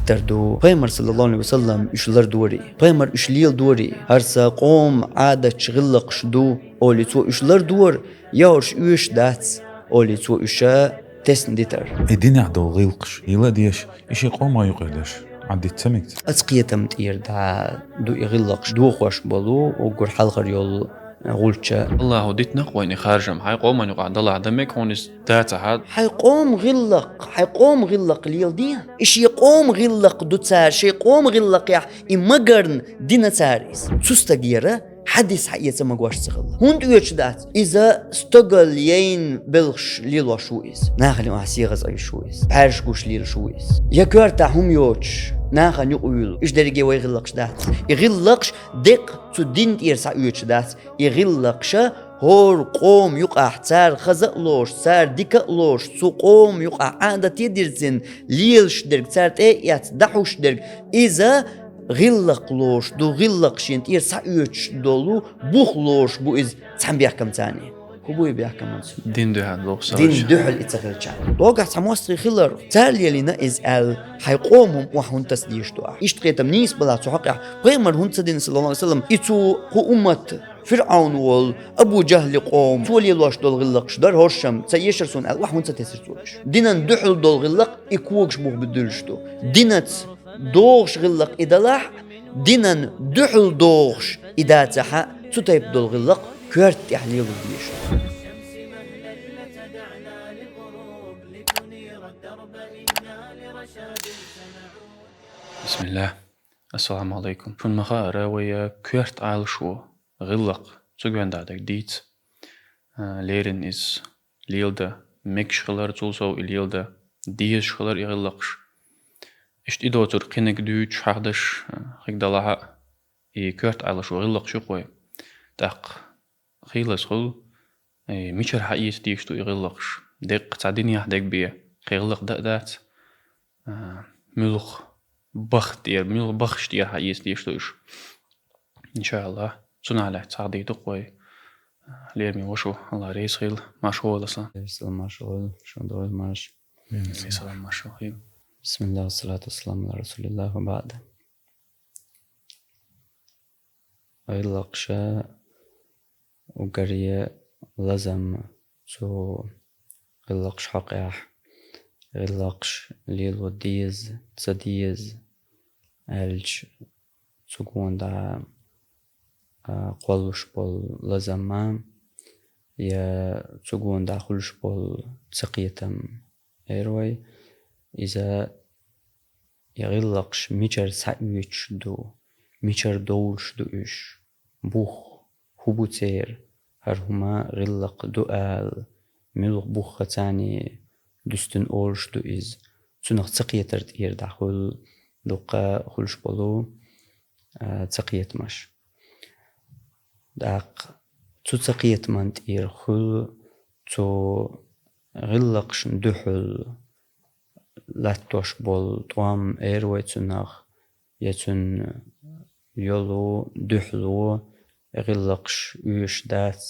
تردو بيمر صلى الله عليه وسلم يشلر دوري بيمر يشليل دوري هرسا قوم عادة شغلق شدو أولي تو يشلر دور يورش يوش داتس أولي تو يشا تسن ديتر الدنيا عدو غيلقش يلا ديش إشي قوم يقيلش عدي تسمكت أسقية تمتير دا دو يغلقش دو خوش بلو وقر حلقر يول غولتشا الله ديت نقويني خارجم هاي قوم أن يقعد الله عدمك هونس داتا هاد حيقوم غلق ليل دي إيش يقوم غلق دو تسار شي يقوم غلق يح إمجرن دينا تساريس تستجيرة حدث حقيقة ما جواش تغلق هون تيجي دات إذا استقل ين بلش ليل وشويس ناخلي أحسيغز أي شويس بعرش جوش ليل شويس يا كارتا هم يوتش ناخن يقولوا إيش درجة ويغلقش دات يغلقش دق تدين يرسع يوتش دات يغلقش هور قوم يقع سار خزق لوش سار ديك لوش سو قوم يقع عادة تدرزن ليلش درج سار تأيات دحوش درج إذا غلق لوش دو غلق شينت يرسع يوتش دولو بوخ لوش بو إز تحم بيحكم تاني هو بيحكم منسو دين ده هاد لوق دين دحل اتغلشان دوغا سموستري خلر تالي لنا إز حيقومهم وحون تسديشتو إشتقيت منيس بلا تحقق قيمر هون تسدين صلى الله عليه وسلم إتو هو أمت فرعون وول أبو جهل قوم تولي الواش دول غلق شدار هرشم تسيشر سون وحون تسير تولش دينا دحل دول غلق إكوغش بوغ بدلشتو دينات دوغش غلق إدلاح دينا دحل دوغش إداتها تتيب دول غلق كرت يحليل ديشتو بسم الله السلام عليكم شون مخا راوية كورت عال شو غلق تسوغوان دادك ديت ليرن إز ليلدا ميكش خلر تولسو إليلدا ديز خلر يغلقش إشت إدوتر قينك دوش حقدش خيك دالها كورت عال شو غلق شو قوي داق خيلس خل ميشر حقيس ديشتو يغلقش دق تعدين يحدك بيه خيغلق دات ملخ بخت ملخ بخش حقيس ديشتوش إن شاء الله سنعلى تعدي دقوي ليرمي وشو الله ريس خيل مشغول أصلا السلام مشغول شو دول ماش السلام مشغول بسم الله والصلاة والسلام على رسول الله وبعد غلقشا وقرية لازم سو غلقش حقيح غلقش ليل وديز تسديز الج سكون دا قولش بول لازم يا سكون دا خلش بول سقيتم ايروي إذا يغلقش ميشر سايوش دو ميشر دولش دو إش بوخ هبوتير هرهما غلق دوال ملغ بوخ تاني دستن أولش دو إز تنخ تقيتر تير داخل دوقا خلش بولو تقيت مش داق تو تقيت من تير خل تو غلقش دحل لاتوش بول توام ايروي تنخ يتن يولو دحلو غلقش يوش دات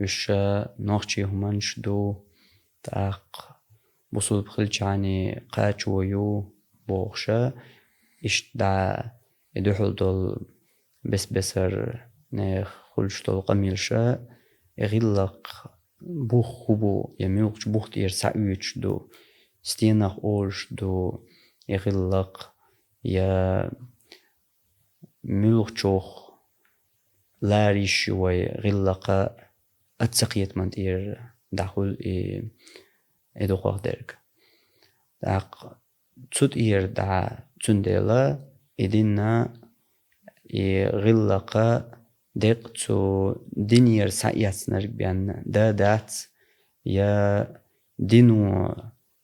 يوش نوخشي همانش دو داق بصول بخلجاني قاچ ويو بوخشا إش دا يدحل دول بسر نخ خلش دول قميلشا يغلق بوخ خبو يميوخش بوخ تير سعيوش دو ستينخ أولش دو يغلق يا ميوخشوخ لاريش ويغلق أتسقيت من تير داخل إدو قدرك داق تود إير دا تندلا إدينا يغلق دق تو دينير سايات نرجبيان دا دات يا دينو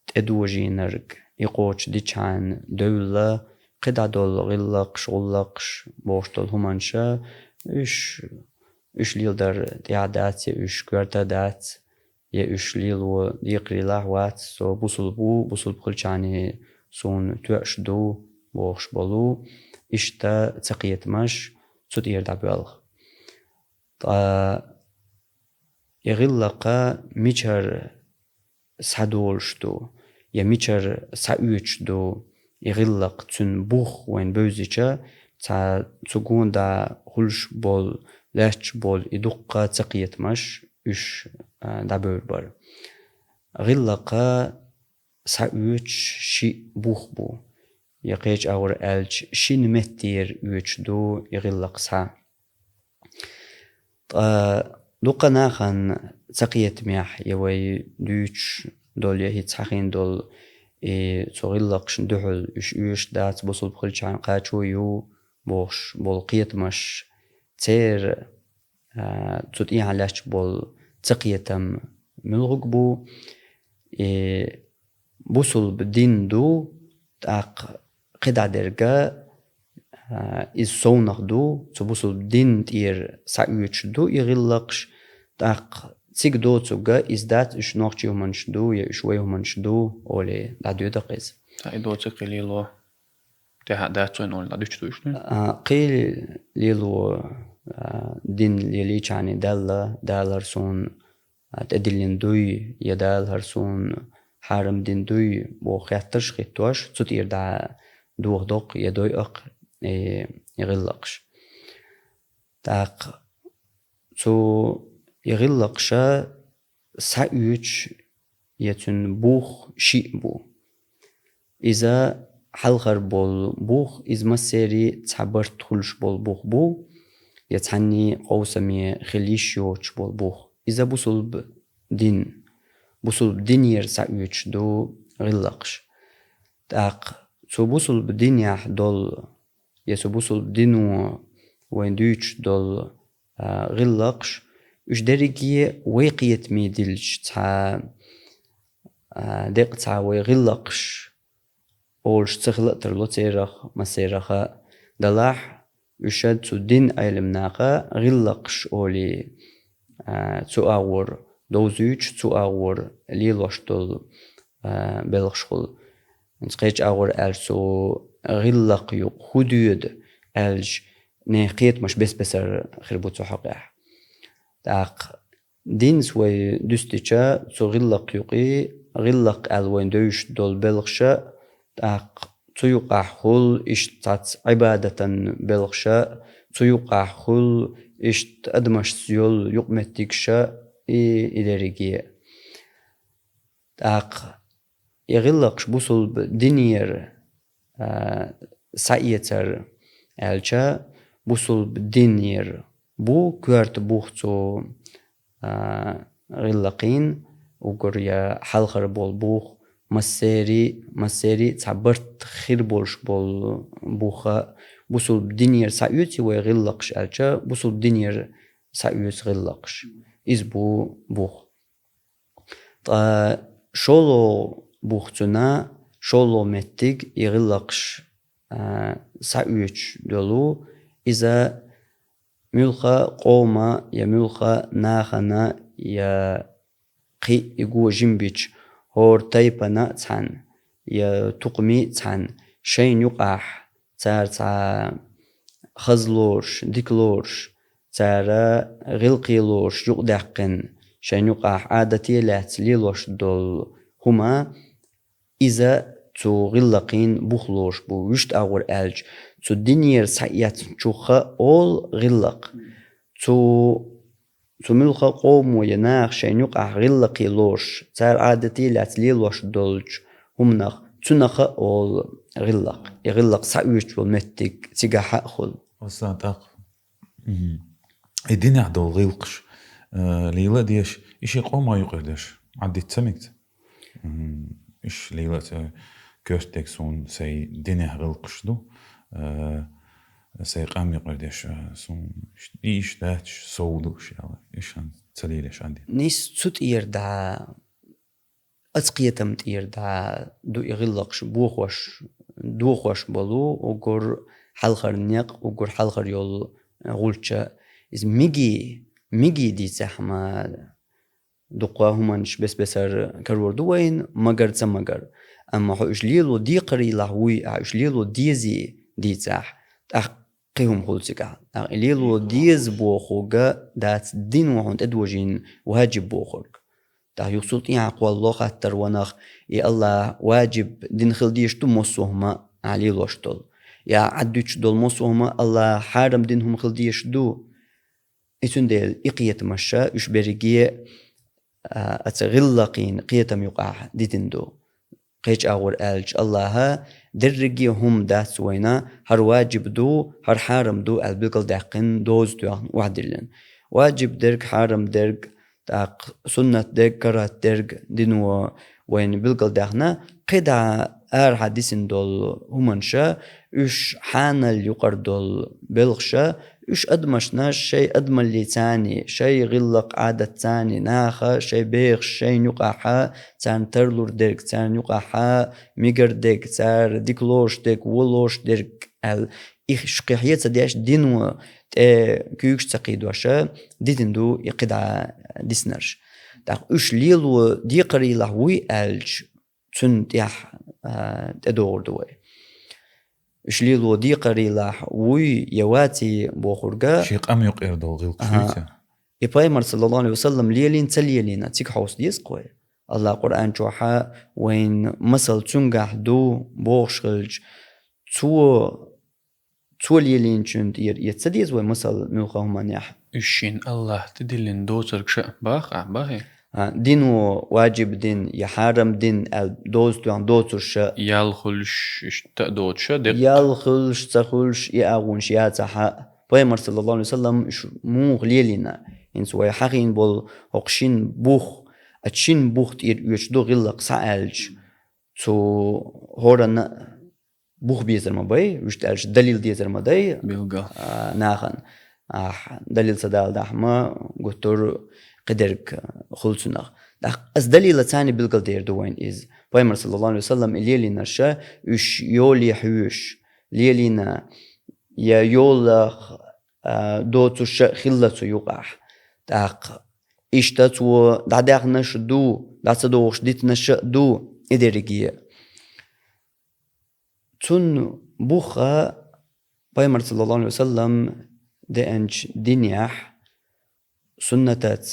تدوجي نرج يقوش ديشان دولة قدا دول غلق شغلقش بوشتول همانشا إش ليلدر ديعدات إش كورتا دات يا إشليل ويقري لهوات سو بوصل بخلشاني سون توش دو بوخش بلو إشتا تقيت مش تود إير دابيالغ يغلق ميشر سادولش دو يا ميشر سايوش دو يغلق تن بوخ وين بوزيشا تا تقون دا خلش بول لاتش بول يدقى تقية مش إش دا بور غلق ساوش شي بوخ بو يقيج أور ألج شي نمتير يوش دو يغلق سا دوقا ناخن تقية ميح يوي دوش دول يهي تحقين دول تغلق شندحل يش دات بوصل بخلش عن قاتشو يو بوش بول قيت مش تير تطيع علاش بول تقيتم ملغق بو بوصل بدين دو تاق قدع درجة إز صونق دو تبوصل بدين تير سايوش دو يغلقش تاق تيك دو تسوغا إزدات إش نوغتي همانش دو يا إشوي همانش دو أولي لاديو دقيز إدو تقلي لو تها داتوين أولي لاديوش دو إشنو قيل ليلو دين ليلي چاني دال هرسون تدلين دوي يدال هرسون حرم دين دوي بو خياترش خيتواش تطير دا دوغ دوق يدوي أق يغلقش تاق تو يغلقشا سايوش يتن بوخ شيء بو إذا حلقر بول بوخ إز مسيري تعبرت خلش بول بوخ بو يتعني قوسمي خليش يوش بول بوخ إذا بوصل بدين ير سايوش دو غلقش تاق تو بوصل بدين يح دول يسو بوصل بدينو وين دوش دول غلقش وش درجي ويقية ميدلش تا دق تا ويغلقش أولش تخلق ترلو تيرخ مسيرخا دلاح وشاد تو دين أيلمناقا غلقش أولي تو أغور دوزيوش تو أغور ليلوش دول بلغشخل نتقيج أغور ألسو غلق يق خدود ألج نقيت مش بسر خربوتو حقيح تاق دين سوي دستيشا تو غلق يقي غلق ألوين دوش دول بلغشا تاق تو يقع خل اشتات عبادة بلغشا تو يقع خل اشت أدمش سيول يقمتكشا إداريجية تاق يغلقش بوصل بدينير سايتر ألشا بوصل بدينير بو كوارت بوختو غلقين وقريا حلقر بول بوخ مسيري تعبرت خير بولش بول بوخا بوصل بدينير سايوتي ويغلقش ألشا بوصل بدينير سايوت غلقش إز بوخ شولو بوختنا شولو متيج يغلقش سايوش دولو إذا ملخا قوما يا ملخا ناخنا يا قي يقو جنبيش هور تايبنا تان يا تقمي تان شين يقاح تار خزلورش ديكلورش تار غلقيلورش يقدقن شين يقاح عادتي لات ليلوش دول هما إذا تو غلقين بوخلوش بو وشت أغور ألج تو دينير سايات شوخا أول غلق تو ملخا قوم ويناخ شينيوق غلقي لوش تار عادتي لاتلي لوش دولج همناخ تنخا أول غلق يغلق سايوش والمتك تيجا حقل وصادق الدنيا عدو غلقش ليلة ديش إشي قوم ما يقردش عدي تسمكت إيش ليلة كورتك سون سي دنيا غلقش دو سي قام يقردش سون إيش داتش سودوش يلا إيش هن تسليلش عندي نيس تسوت إيردا أتقيتم إيردا دو يغلقش دوخوش بلو وقر حلقر نيق وقر حلقر يول غولشا إز ميجي دي زحمة دقوا همانش بسر كرور دوين مگر تمگر أما حوش ليلو دي قري لهوي حوش ليلو ديزي دي زح قيهم خلصك ليلو ديز بوخوغا دات دين وحون تدوجين واجب بوخوك تا يقصد إيه أقوى الله خطر ونخ إيه الله واجب دين خلديش تمسوهما علي لوشتول يا عدوش دول مصوهما الله حارم دينهم خلديش دو إتون ديل إقية مشا إش بريجية أتغلقين قيتم يقع ديتندو قيش أغور ألج الله درجي هم دات سوينا هر واجب دو هر حارم دو البقل داقن دوز دو وعدلن واجب درج حارم درج داق سنة درج كرات درج دينو وين بلقل داقنا قدا حديثن دول همانشا إش حانل يقر دول بلغشا إش أدمشناش شيء أدمن لي تاني شيء غلق عادة تاني ناخا شيء بيغ شيء نقاحا تان ترلور درك تان نقاحا ميقر ديك تار ديكلوش ديك ولوش درك إيش قيحية دياش دينو كيوكش تقيدوشا ديتندو يقيد ديسنرش داق إش ليلو ديقري لهوي ألج تن تيح تدور دوي شليلو دي قريلاح وي يواتي بوخرجا شيق أم يقير دو غيل قشويته إبراهيم صلى الله عليه وسلم ليلين تليلين تيك حوس ديس قوي الله قرآن جوحا وين مثل تنجح دو بوخشغلج تو ليلين چند يتسديز وين مثل ملخهم نيح إشين الله تدلين دوترك شأ باخي دينو واجب دين يحرم دين دوز دوان دوترش يالخلش تأدوتش دق يالخلش تخلش يأغونش ياتحا بيمر صلى الله عليه وسلم مو غليلنا إن سوى حقين بول هقشين بوخ أتشين بوخ يشدو غلق سألج تو هورا بوخ بيزر ما باي وشتالش دليل ديزر ما داي بيلغا ناخن دليل سدال دحما قطر قدرك خلصنا أس دليل ثاني بالقل دير دوين إز بيمر صلى الله عليه وسلم اللي نرشا إش يولي حيوش ليلينا يا يول دوتش خلص يقع داق إيش تتو داق نش دو داصدوش ديت نش دو إدريجية تون بوخا بيمر صلى الله عليه وسلم دأنج دنياح سنتات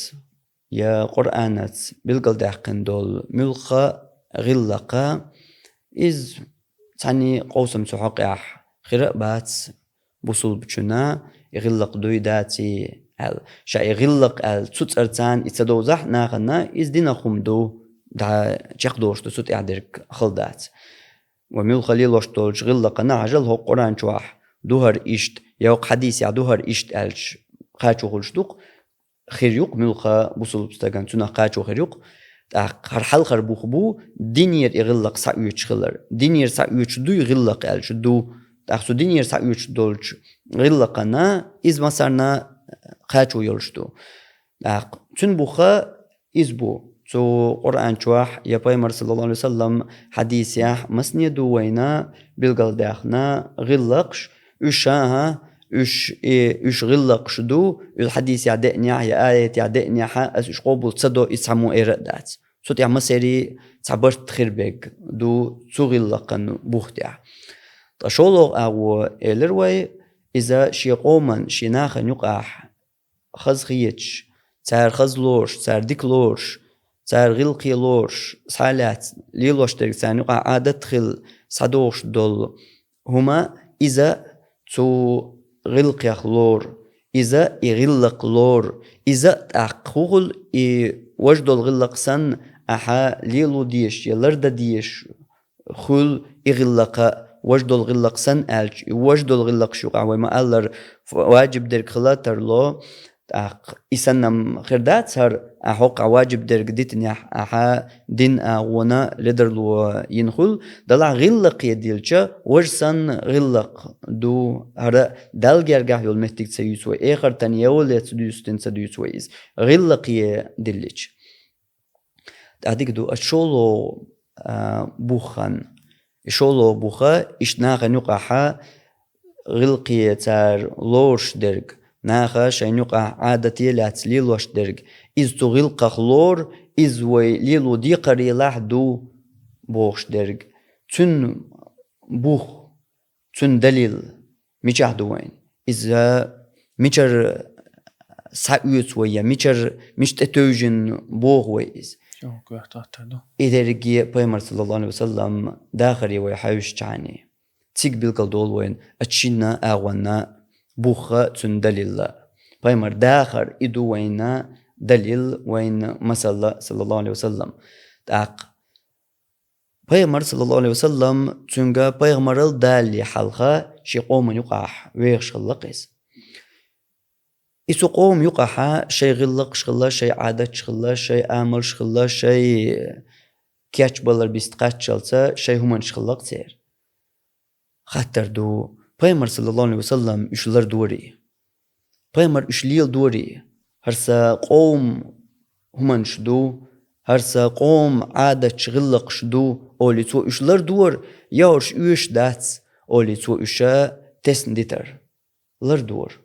يا قرآنات بالقل داقن دول ملقا غلقا إز تاني قوسم سحقيح خرقبات بوصول بچنا يغلق دويداتي شا يغلق تسوت ارتان يتدوزح ناغنا إز دينا خمدو دا جاقدوش تسوت اعدرك خلدات وملقا ليلوش دولش غلقا نعجل هو قرآن شواح دوهر إشت يوق حديث يا دوهر إشت ألش خاتشو خلشدوق خيريوق ملقا بوصل بستغان تنا قاچو خيريوق هر حلقر بوخبو دينير يغلق سايوچ خلر دينير سايوچ دو يغلق الچ دو تاخسو دينير سايوچ دولچ غلقنا از مسارنا قاچو يلشدو تن بوخا ازبو تو قرآن چواح يا پیغمبر صلى الله عليه وسلم حديث يح مسني دو وينا بالقل داخنا غلقش وشاها إيش غلق شدو الحديث يعدئني يا آية يعدئني إيش قبول تصدو يسمو إيردات صوت يا مسيري تعبرت خربك دو تغلقن بوختيا تشولو أو إلروي إذا شي قومن شي ناخن يقع خزخيتش تار خزلوش تار ديكلوش تار غلقي لوش سالات ليلوش ترك تار يقع عادة خل صدوش دول هما إذا تو غلق يخلور إذا يغلق لور إذا تأخول وجد الغلق سن أحا ليلو ديش يلرد ديش خل يغلق وجد الغلق سن ألج وجد الغلق شوقع وما ألر واجب درك خلاتر لو إسنم خردات سر أحوق واجب درك ديتني أحا دين أغونا لدر لو ينخل دلع غلق يديلچا وجسن غلق دو هر دلگرگاه يول مهتك تسيوسوي آخر تن يولت دوستن تسيوسوي إز غلق يديلچ داديك دو أشولو بوخان أشولو بوخا إشناغ نقاحا غلق يتار لورش درك ناخا شينوقع عادتي لات ليلوش درج إز تغلق خلور إز وي ليلو دي قريلاح دو بوخش درج تن بوخ تن دليل ميجاه دوين إذا ميجر سايوت ويا ميجر مش تتوجن بوخ ويز إدرجي بيمر صلى الله عليه وسلم داخلي ويحاوش تعني تيك بيلقل دول وين أتشينا أغوانا بوخة تندلل بايمر داخر إدو وين دليل وين مثلا صلى الله عليه وسلم تاق بايمر صلى الله عليه وسلم تنجا بايمر الدالي حلقة شي قوم يقاح ويغش خلقيس إسو قوم يقاح شي غلق شغلا شي عادة شغلا شي آمل شغلا شي كياتش بلر بيستقات شلسا شي همان شغلق تير خاطر دو بايمر صلى الله عليه وسلم إشلر دوري بايمر إشليل دوري هرسا قوم همان شدو هرسا قوم عادة شغلق شدو أولي تو إشلر دور يورش إيش داتس أولي تو إشا تسن ديتر لر دور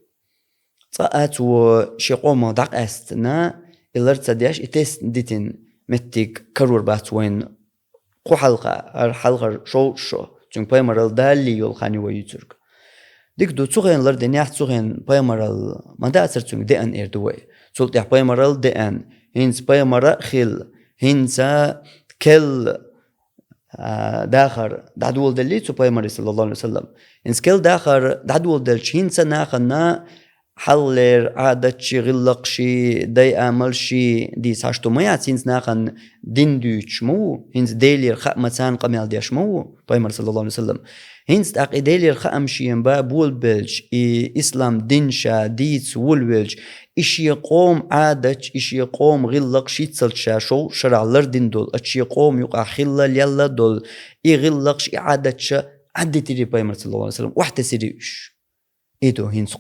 تاعت و شي قوم داق أستنا إلر تدياش إتسن ديتن متك كرور بات وين قو حلقة الحلقة شو تون بايمر الدالي يولخاني ويترك ديك دو تسوغين دنياح تسوغين بايمر ما دا أسر تون دي أن إردوي سولت يح بايمر دي أن هينس بايمر خيل هينس كل داخر دعدول دلي تو بايمر صلى الله عليه وسلم هينس كل داخر دعدول دلش هينس ناخنا حلر عادة شي غلق شي داي آمل شي دي ساشتو ميات هينس ناخن دين دوش مو هينس ديلير خاق متان قميال ديش مو بايمر صلى الله عليه وسلم هينس تاق ديلير خاق مشيين با بول بلج إسلام دينشا ديتس وولبلج إشي قوم عادة إشي قوم غلق شي تسلشا شو شرع لردين دول أشي قوم يقع خلا ليلا دول غلق شي عادة شا عدي تيري بايمر صلى الله عليه وسلم واحدة سيريش إيدو هينس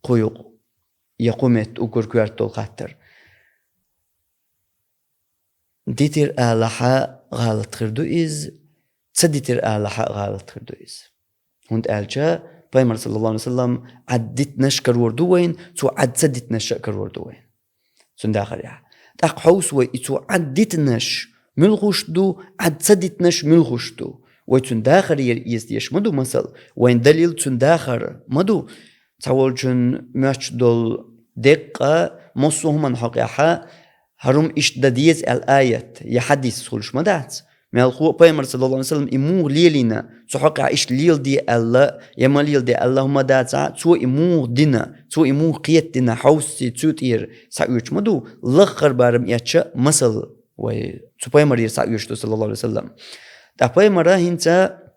قيوق يقومت وكركوارت دول خاطر ديتر آلحة غالط خردو إز تصديتر آلحة غالط خردو إز هند آلجا بايمر صلى الله عليه وسلم عدت نشكر وردوين تو عد سدت نشكر وردوين سنداخر يا تاق حوس وي تو عدت نش ملغوش دو عد سدت نش ملغوش دو وي تنداخر يستيش مدو مثل وين دليل تنداخر مدو تقول جن مش دول دقة مصوهم حقيقة هرم إشتداديز الآية يحدث سولش مدات مالخو بايمر صلى الله عليه وسلم إمور ليلنا سحقا إش ليل دي الله يما ليل دي اللهم داتا تو إمور دينا تو إمور قيت دينا حوسي تو تير سايوش مدو لخر بارم ياتشا مثل وي تو بايمر يسايوش صلى الله عليه وسلم دا بايمر هنتا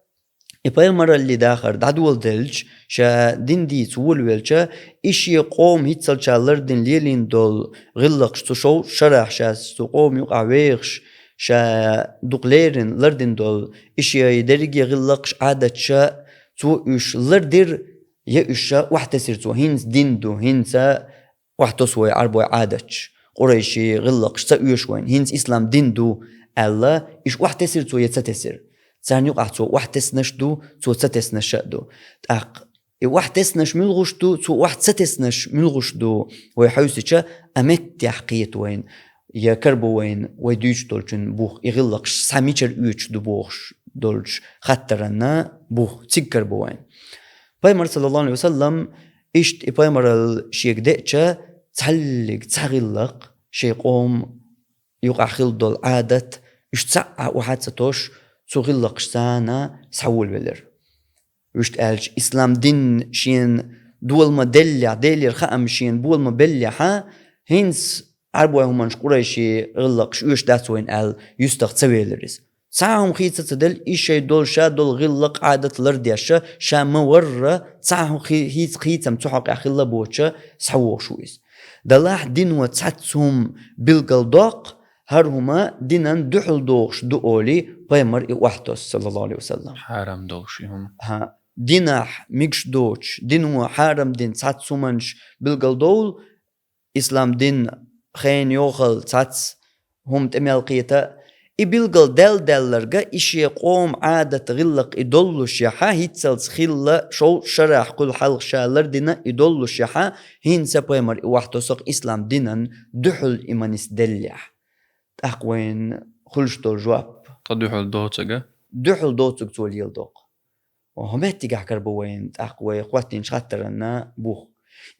بايمر اللي داخر دادول دلج شا دين دي تول ويلشا إشي قوم هيتسل شالر دين ليلين دول غلقش تو شو شرح شاس تو قوم يقع ويغش شا دقليرن لردن دول إشي يدرجي غلقش عادة شا تو إش لردر يأشا واحتسر تو هينس دين دو هينسا واحتسوي عربوي عادتش قريشي غلقش سأيش وين هينس إسلام دين دو الله إش واحتسر تو يتستسر سان يقع تو واحتسنش دو تو ستسنش دو تاق واحتسنش ملغش دو تو واحتستسنش ملغش دو ويحوسيشا أمت يحقيت وين يا كربو وين ويدوش دولشن بوخ يغلقش ساميشر يوش دو بوخش دولش خطرنا بوخ تسكربو وين بايمر صلى الله عليه وسلم إشت بايمر الشيك ديتشا تحلق تغلق شي قوم يقع خل دول عادة يشتسع واحد ستوش تغلق سانا سحول بلر وشت قالش إسلام دين شين دول ما دلير خام شين بول ما بليحا هينس عربوا هم قريشي غلق شوش دات وين قال يستخ تسويلرس ساهم خيطة تدل إيشي دول شا دول غلق عادة لردياشا شا مورة ساهم خيطة متحق أخلا بوشا سحوه شويس دلاح دين وتساتهم بالقلدوق هرهما دينان دحل دوغش دؤولي بايمر وحدوس صلى الله عليه وسلم حرام دوغش هم ها ديناح ميكش دوش دينو حرام دين تساتسومنش بالقلدول إسلام دين خين يوخل تساتس هم تميل قيتا إبلغل دلرغا إشي قوم عادة غلق إدولوش يحا هيتسلس خلا شو شرح كل حلق شالر دينا إدولوش يحا هين سبايمر وحدوسق إسلام دينان دحل إيمانيس دليح أقوين خلش دول جواب تدحل دوتسقا دحل دوتسق تول يلدوق وهمت تيجا كربوين أقوي قواتين شاترنا بوخ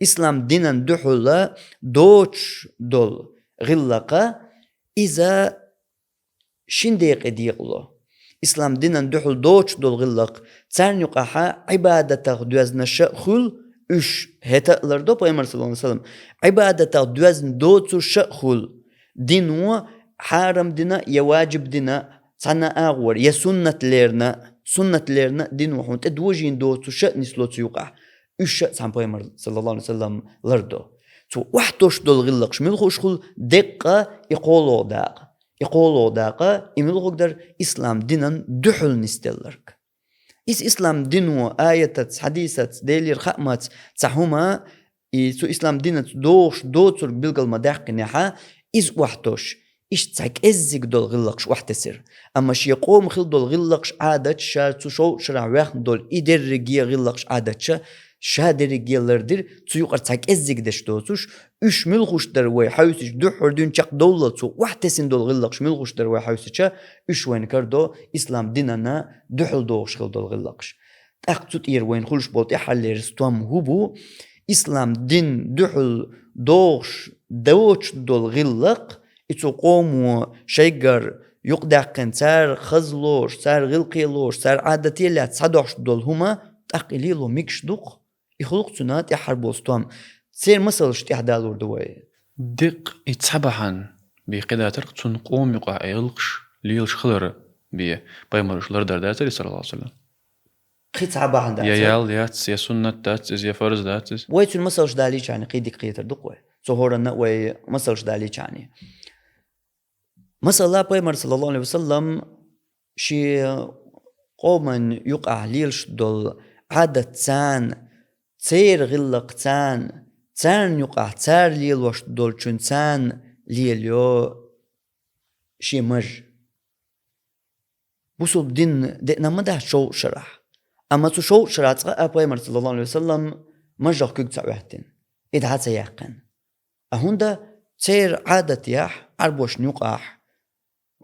إسلام دينان دحل دوتش دول غلقا إذا شنديق ديقلو إسلام دينن دحل دوش دول غلق تسان يقاحا عبادة دوزن شأخل üç hetalarda Peygamber sallallahu aleyhi ve sellem ibadete düzen doğru şahul dinu haram dina ya vacib dina sana ağır ya sünnetlerine dinu hunt edwajin doğru şah nislot yuqa üç san Peygamber sallallahu aleyhi ve sellem lardo تو وحدوش دول غلق شميل خوشخل دقة يقولوا داقة إميل غدر إسلام دينن دحل نستلرك إسلام دينو آية حديثة ديلير خامات تسحوما سو إسلام دينت دوش دوتر بلغل مداق نحا إز وحدوش إش تسعك إزيك دول غلقش وحتسر أما شي يقوم خل دول غلقش عادت شا تشو شرع واحد دول إدر رجيا غلقش عادت شا شادر رجيالردر تسيقر تسعك إزيك دش دوتوش إش ملغوش در وي حيوسش دحر دون شاق دولة سو وحتسن دول غلقش ملغوش در وي حيوسش إش وين كردو إسلام ديننا دحل دوش خل دول غلقش تأخذت إير وين خلش بولت إحلي رستوام هبو إسلام دين دحل دوش دول غلق إتو قومو شيقر يقدقن سار خزلوش سار غلقيلوش سار عادتيلات صدوش دول هما تأقليلو ميكش دوق يخلق تنات يحربوستوام سير مسلش تحدالور دوي دق يتسبحان بقداتر تنقوم يقع يلقش ليلش خلر بيه بايمرش لردر داتر صلى الله عليه وسلم خيت عباhan يا يال ياتس يا سنة داتس يا فرز داتس ويتو المسلش داليش يعني قيدك قيتر دوقوي صهورنا وي مسلش داليش يعني مثلا الله بايمر صلى الله عليه وسلم شي قوما يقع ليلش دول عادة تسان تسير غلق تسان يقع تسار ليل وش دول چون تسان ليل يو شي مج بوصل دين دينا مده شو شرح أما تو شو شرح تقع بايمر صلى الله عليه وسلم مجرح كيك تسعوهتين إدها تياقن أهوندا تسير عادة ياح عربوش يقع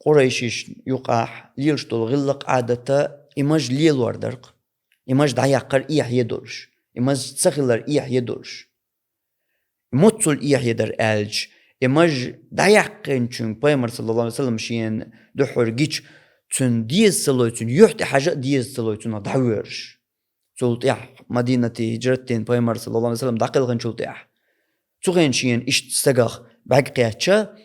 قريشيش يقع ليلش دول غلق عادة إماج ليل وردرق إماج دعيقر إيح يدورش إماج تسخلر إيح يدورش موتصل إيح يدر ألج إماج دعيقين چون بايمر صلى الله عليه وسلم شين دحور جيش چون ديز سلويتون يحتي حاجة ديز سلويتون دعويرش سلط إيح مدينة هجرتين بايمر صلى الله عليه وسلم دقلغن شلط إيح تغين شين إش تستقاخ بعق قياتشا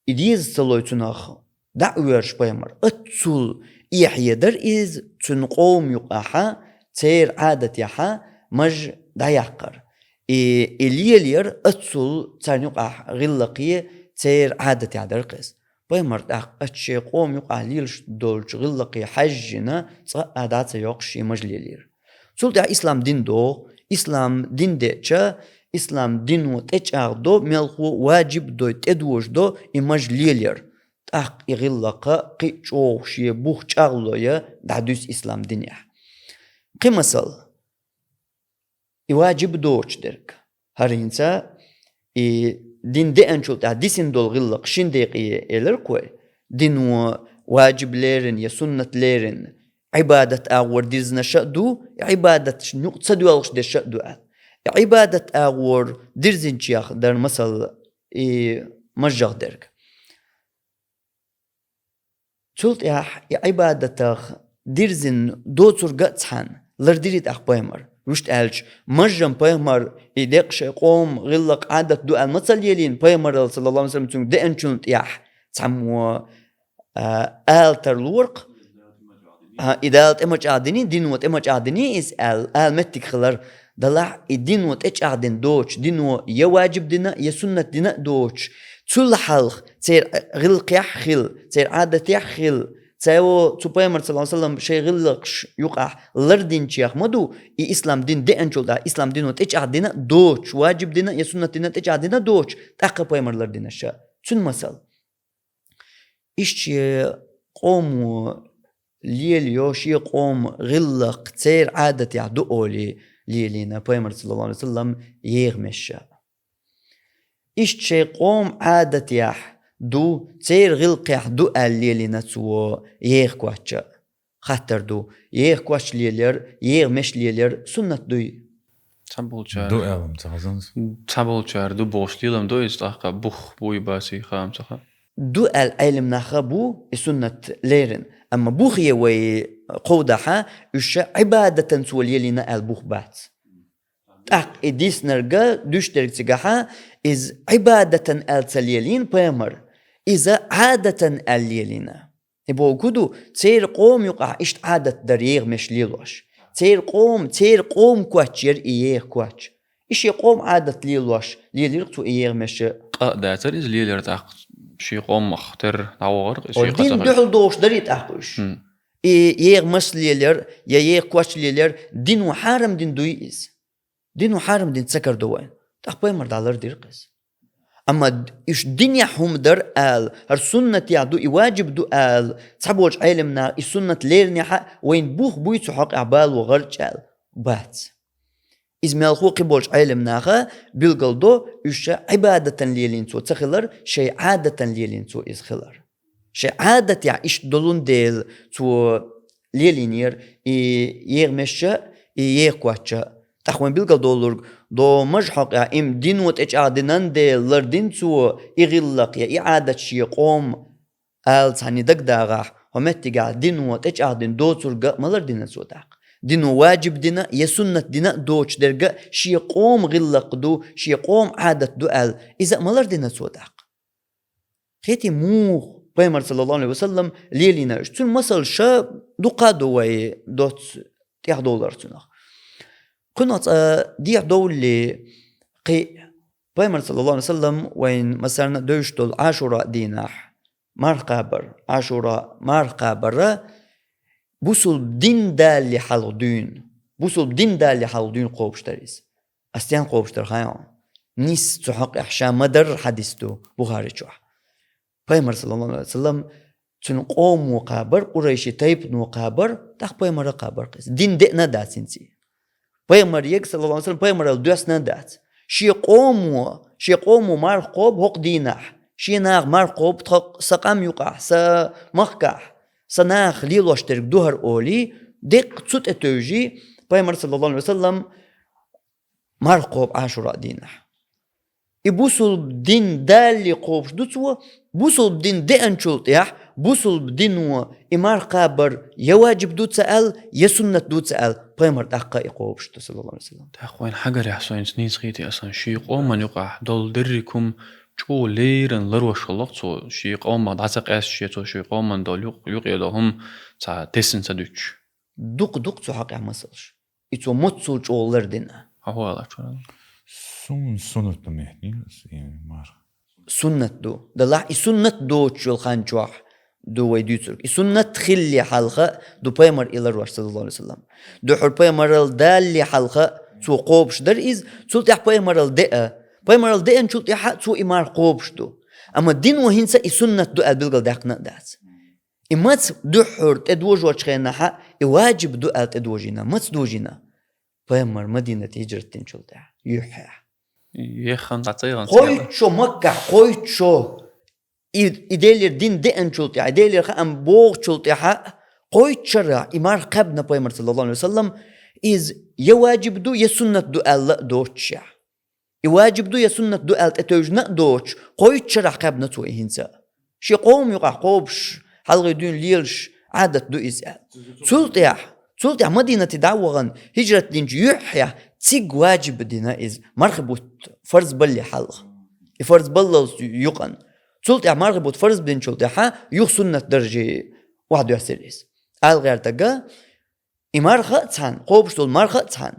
إديز سلويتوناخ دعويرش بايمر أتصل إيح يدر إز تنقوم يقاحا تير عادة يحا مج دعيقر إليلير أتصل تان يقاح غلقية تير عادة يعدر قيس بايمر داق أتشي قوم يقاح ليلش دولش غلقية حجنا عادات يقشي مج ليلير سول دا إسلام دين دو إسلام دين ديچا إسلام دين وتأجار دو ملخو واجب دو تدوش دو إمج ليلير تأق إغلقا قيچوخ شي بوخ چاغلويا دعدوس إسلام دينيح قمصل واجب دوش درك هرينسا دين دي أنشول تا ديسين دول غلق شين ديقية إلر كوي دين واجب ليرن يا سنة ليرن عبادة أغور ديزنا شأدو عبادة نقصد والغش دي شأدو عبادة أغور ديرزين شيخ در مثل مجغ درك تولت يا عبادة ديرزين دوتور قطحان لرديريت أخ بايمر رشت ألج مجم بايمر إدقش قوم غلق عادة دو المثل يلين بايمر صلى الله عليه وسلم تون دي أنشونت ياح تسمو آلتر لورق إدالت إمج عادني دينوت إمج عادني إس آل متك خلر دلع الدينوت إج عادن دوش دينو يا واجب دينا يا سنة دينا دوش تول حلق تير غلق يح خل تير عادة يح خل تاو تو بايمر صلى الله عليه وسلم شي غلقش يقع لردين شيخ مدو إسلام دين دي أنجل دا إسلام دينو تيج عادنا دوش واجب دينا يا سنة دينا تيج عادنا دوش تاقا بايمر لردين الشا تون مثل إشي قومو ليل يوشي قوم غلق تير عادة يعدو أولي ليلينا بايمر صلى الله عليه وسلم يغمشا إشي قوم عادة يح دو تير غلقيح دو الليلينا تو يغكواتشا خاطر دو يغكواتش ليلر يغمش ليلر سنة دوي تابولچار دو ألم تغزنز تابولچار دو بوش ليلم دو استحقا بوخ بوي باسي خام تخا دو العلم نخبو السنة ليرن أما بوخي وقودها إيش عبادة سوليلنا البوخ بات أق إديس نرجع دوشترك تجاها إز عبادة التليلين بيمر إذا عادة الليلنا يبغى كده تير قوم يقع إيش عادة دريغ مش ليلوش تير قوم كواتشير إيه كواتش إيش يقوم عادة ليلوش ليليرتو إيه مش داتر إز ليلر تاق شي قوم مختر تعور شي دين دحل دوش دريت أخوش إيه مس ليلر يا كواتش ليلر دين وحارم دين دويز دين وحارم دين تسكر دوين تخبي مردالر ديرقس أما إيش دنيا هم در آل هر سنة يعدو يواجب دو آل تحبوش علمنا السنة ليرني حق وين بوخ بويتو حق عبال وغرج آل بات إذ مالخوقي بوش علمنا خا بلغل دو إيش عبادة ليلين تو تخلر شيء عادة ليلين تو إز خلر شيء عادة يع إيش دولون ديل تو ليلينير يغمشة يغواتشة تخوين بلغل دولور دو مجحق يا إم دين وتجعدنان دي لردين تو إغلق يا إعادة شي قوم آل تاني دق داغاح ومتقع دين وتجعدن دو ترقى ملردين سو داق دين واجب دينا يا سنة دينا دوش درقى شي قوم غلق دو شي قوم عادة دو آل إذا ملردين سو داق خيتي موخ بيمر صلى الله عليه وسلم ليلينا اشتون مسل شا دو قادو وي دوت $10 تنخ قنات ديع دولي قي بيمر صلى الله عليه وسلم وين مثلا دوش دول 10 ديناح مرقابر 10 مرقابر بوصل دين دالي حلدين بوصل دين دالي حلدين قوبشتريس استيان قوبشتر خيان نيس تحق احشا مدر حديثتو بخاري شوح بيمر صلى الله عليه وسلم تنقوم وقابر قريشي تايب نوقابر تاق بيمر قابر قيس دين دئنا داتسنسي بيمر يك صلى الله عليه وسلم بيمر الدوس ندات شي قومو مار قوب هق دينح شي ناغ مار قوب تق سقام يقع سا مخكح سناخ ليلوش ترك دوهر اولي دق تسوت اتوجي بيمر صلى الله عليه وسلم مار قوب 10 دينح يبوصل دين دالي قوبش دوتسوا بوصل دين دئن شلطيح بوصل دين إمار قابر يواجب دوت سأل يسنة دوت سأل بيمر دقائق قوبش صلى الله عليه وسلم تاخوين حجر يحسين سنين سخيتي أصلا شي قوم من يقع دول دركم شو ليرن لروش الله تو شي قوم من عسق أس شي تو شي قوم من دول يقيدهم تا تسن سدوش دق تو حق مسلش إتو متسول جولر دينا هو هذا شو سنة مهني مار سنة دو دلح سنة دو تشول خانجوح دو ويدوترك سنة خلي حلقة دو بيمر إلى الرسول صلى الله عليه وسلم دو حر بيمر الدالي حلقة تو قوبش در إز سلطح بيمر الدئة نشلط يحا تو إمار قوبش دو أما الدين وهنسا سنة دو البلغل داقنا دات إمات دو حر تدوج وشخينا حا واجب دو تدوجينا مات دوجينا بيمر مدينة هجرة تنشلط يحا يخن تعطيغن قوي شو مكة قوي شو إديلير دين دين شلطي إديلير خام بوغ شلطي حق قوي شرع إمار قبنا بيمر صلى الله عليه وسلم إز يواجب دو يسنة دو ألا دوتشع يواجب دو يسنة دو ألا تتوجنا دوتش قوي شرع قبنا تو إهنسا شي قوم يقع قوبش حلغي دون ليلش عادة دو إزال سلطي مدينة دعوغن هجرة دين يحيى تيج واجب دينا إز مرخبوت فرز بلي حلق فرز بلل يقن سلطة مرخبوت فرز بدين شلطة حا يخ سنة درجة 21 آل غير تقا إمارخة تان قوبش دول مارخة تان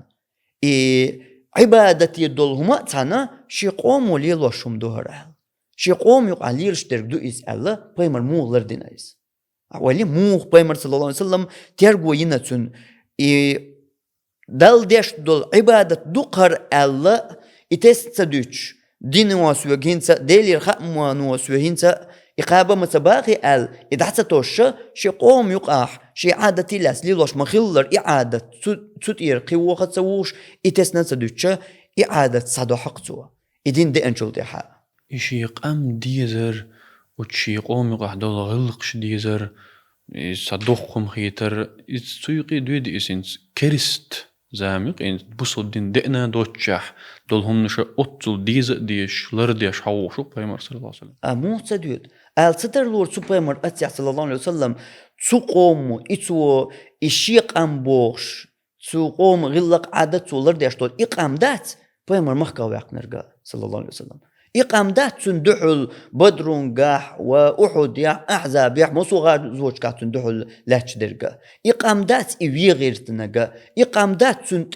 عبادتي دول هما تانا شي قوم وليل وشم دوهر أهل شي قوم يقع ليلش ترقدو إز ألا بيمر موغ لردنا إز ولي موغ بيمر صلى الله عليه وسلم تيرقو ينتون دل ديش دول عبادة دقر ألا إتستدوش دين واسوهنسا ديلير خام واسوهنسا إقابة مسباقي أل إذا حسيتوش شي قوم يقاح شي عادة لاس ليلوش مخلر إعادة تطير قوة خدسوش إتستدوش إعادة صدو حقتوا إدين دي أنشلتي حق إشي قام ديزر وشي قوم يقاح دول غلقش ديزر صدوخهم خيتر إتسويقي دويد إسنس كريست زامق إن بصل دين دقنا دوتشح دولهم نشا أطل ديز ديش لرديش حوشو بيمر صلى الله عليه وسلم مو تديود ستر لور سوبرمر أتيع صلى الله عليه وسلم تقوم إتو إشيق أم بوش تقوم غلق عادت لرديش دول إقام دات بيمر مخكا ويق نرجع صلى الله عليه وسلم إقام دات تندحل بدرون قاح وأحد يا أحزاب يا مصوغا زوج كات تندحل لاتش درجة إقام دات إيوي غير تنجا إقام دات تند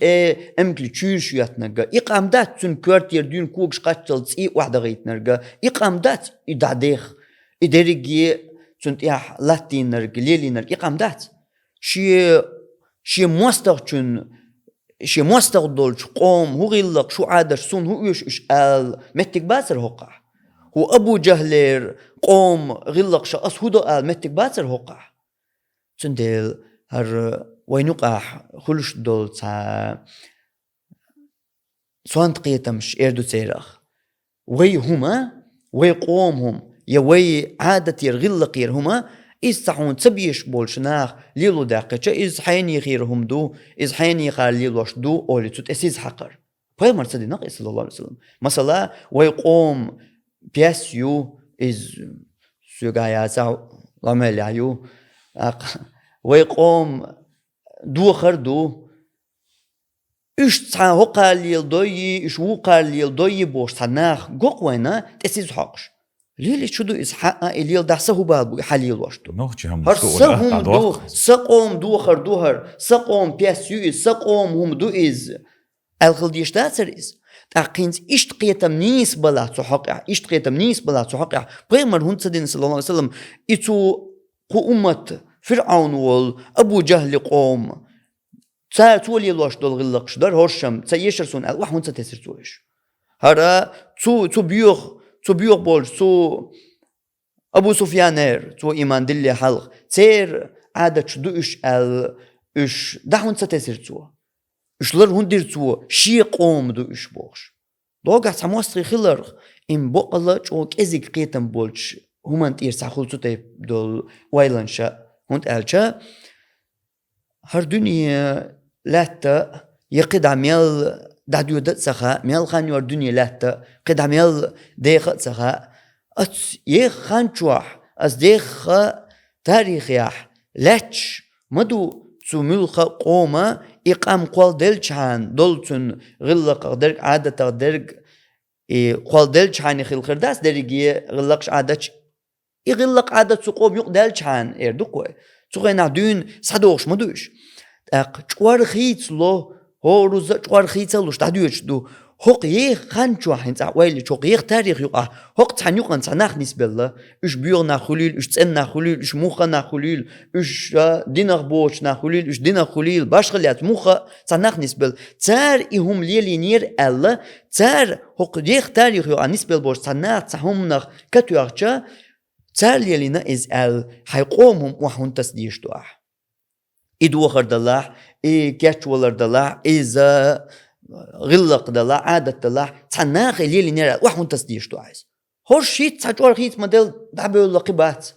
أمكل تشيرش ياتنجا إقام دات تند كورت يردون كوكش قاتل تسي واحدة غيت نرجع إقام دات إدعديخ إدرجي تند يح لاتين نرجع ليلي نرجع إقام دات شي مستغ شي مستغدول قوم هو غيلق شو عادش سون هو يش قال متك باسر هقع هو أبو جهلير قوم غيلق شقص هدو قال متك باسر هقع سندل هر وينقع خلش دول تا سوانت قيتمش إردو تيرخ وي هما وي قومهم يا وي عادة يرغلق هما إستحون تبيش بولشناخ ليلو داقة إز حيني خيرهم دو إز حيني خال ليلوش دو أولي تut أسيز حقر فهي مرسدي نقي صلى الله عليه وسلم مثلا ويقوم بيسيو إز سيغايا ساو لامليايو ويقوم دو خردو إش تسعى هقا ليل دوي إش وقا ليل دوي بوش تناخ قوينا تأسيز حقش ليلي شدو إسحاق إليل دحسه بالبو حليل واشتو نوخ هم هر سهم دو سقوم دو خردوهر سقوم بيسيو سقوم هم دو إز الخلديش تاثر إز تاقينز إشت قيتم نيس بلا تحقع إشت قيتم نيس بلا تحقع بغيمر هون سدين صلى الله عليه وسلم إتو قو أمة فرعون وال أبو جهل قوم تسار تولي الواشتو الغلق شدر هرشم تسيشر سون الوح هون ستسر تويش هرا تو بيوخ بول أبو سفيانير تو إيمان دلي حلق تير عادة شدو إش دحون ستسر تو إش لر هندير تو شي قوم دو إش بوش دوغا سموستري خلر إن بقلج أو كزيك قيتم بولش همان تير ساخل تيب دول ويلنشا هند ألشا هر دنيا لاتا يقيد عميل داديو دت سخاء ميل خان يور دنيا لاتا قيد عميل ديخ سخاء يخ خان شوح أز ديخ تاريخ يح لاتش مدو تسملخ قوما إقام قوال دلشان دولتن غلق درق عادة درق قوال دلشان يخيل خرداس درقية غلقش عادة يغلق عادة سقوم يق دلشان إردوكوي سوغينا دون صدوش مدوش چوار خيت لو هو روز چوار خيت لوش دادوش دو حق يخ خان شو حين تعويل شو يخ تاريخ يقع حق تعنيق أن تناخ نسبة الله إيش بيور نخليل إيش تن نخليل إيش مخ نخليل إيش دينار بوش نخليل إيش دينار خليل باش خليات مخ تناخ نسبة تار إهم ليلينير الله تار حق يخ تاريخ يقع نسبة بوش تناخ تهم نخ كتوارجا تار ليلينا إز حيقومهم وحن تسديش دوح إدو خردالله كاتشولر دالله إذا غلق دالله عادة دالله تناخ الليل نيرا وحن تسديش تو عايز هور شيت تجوار خيت مدل دعبه اللقبات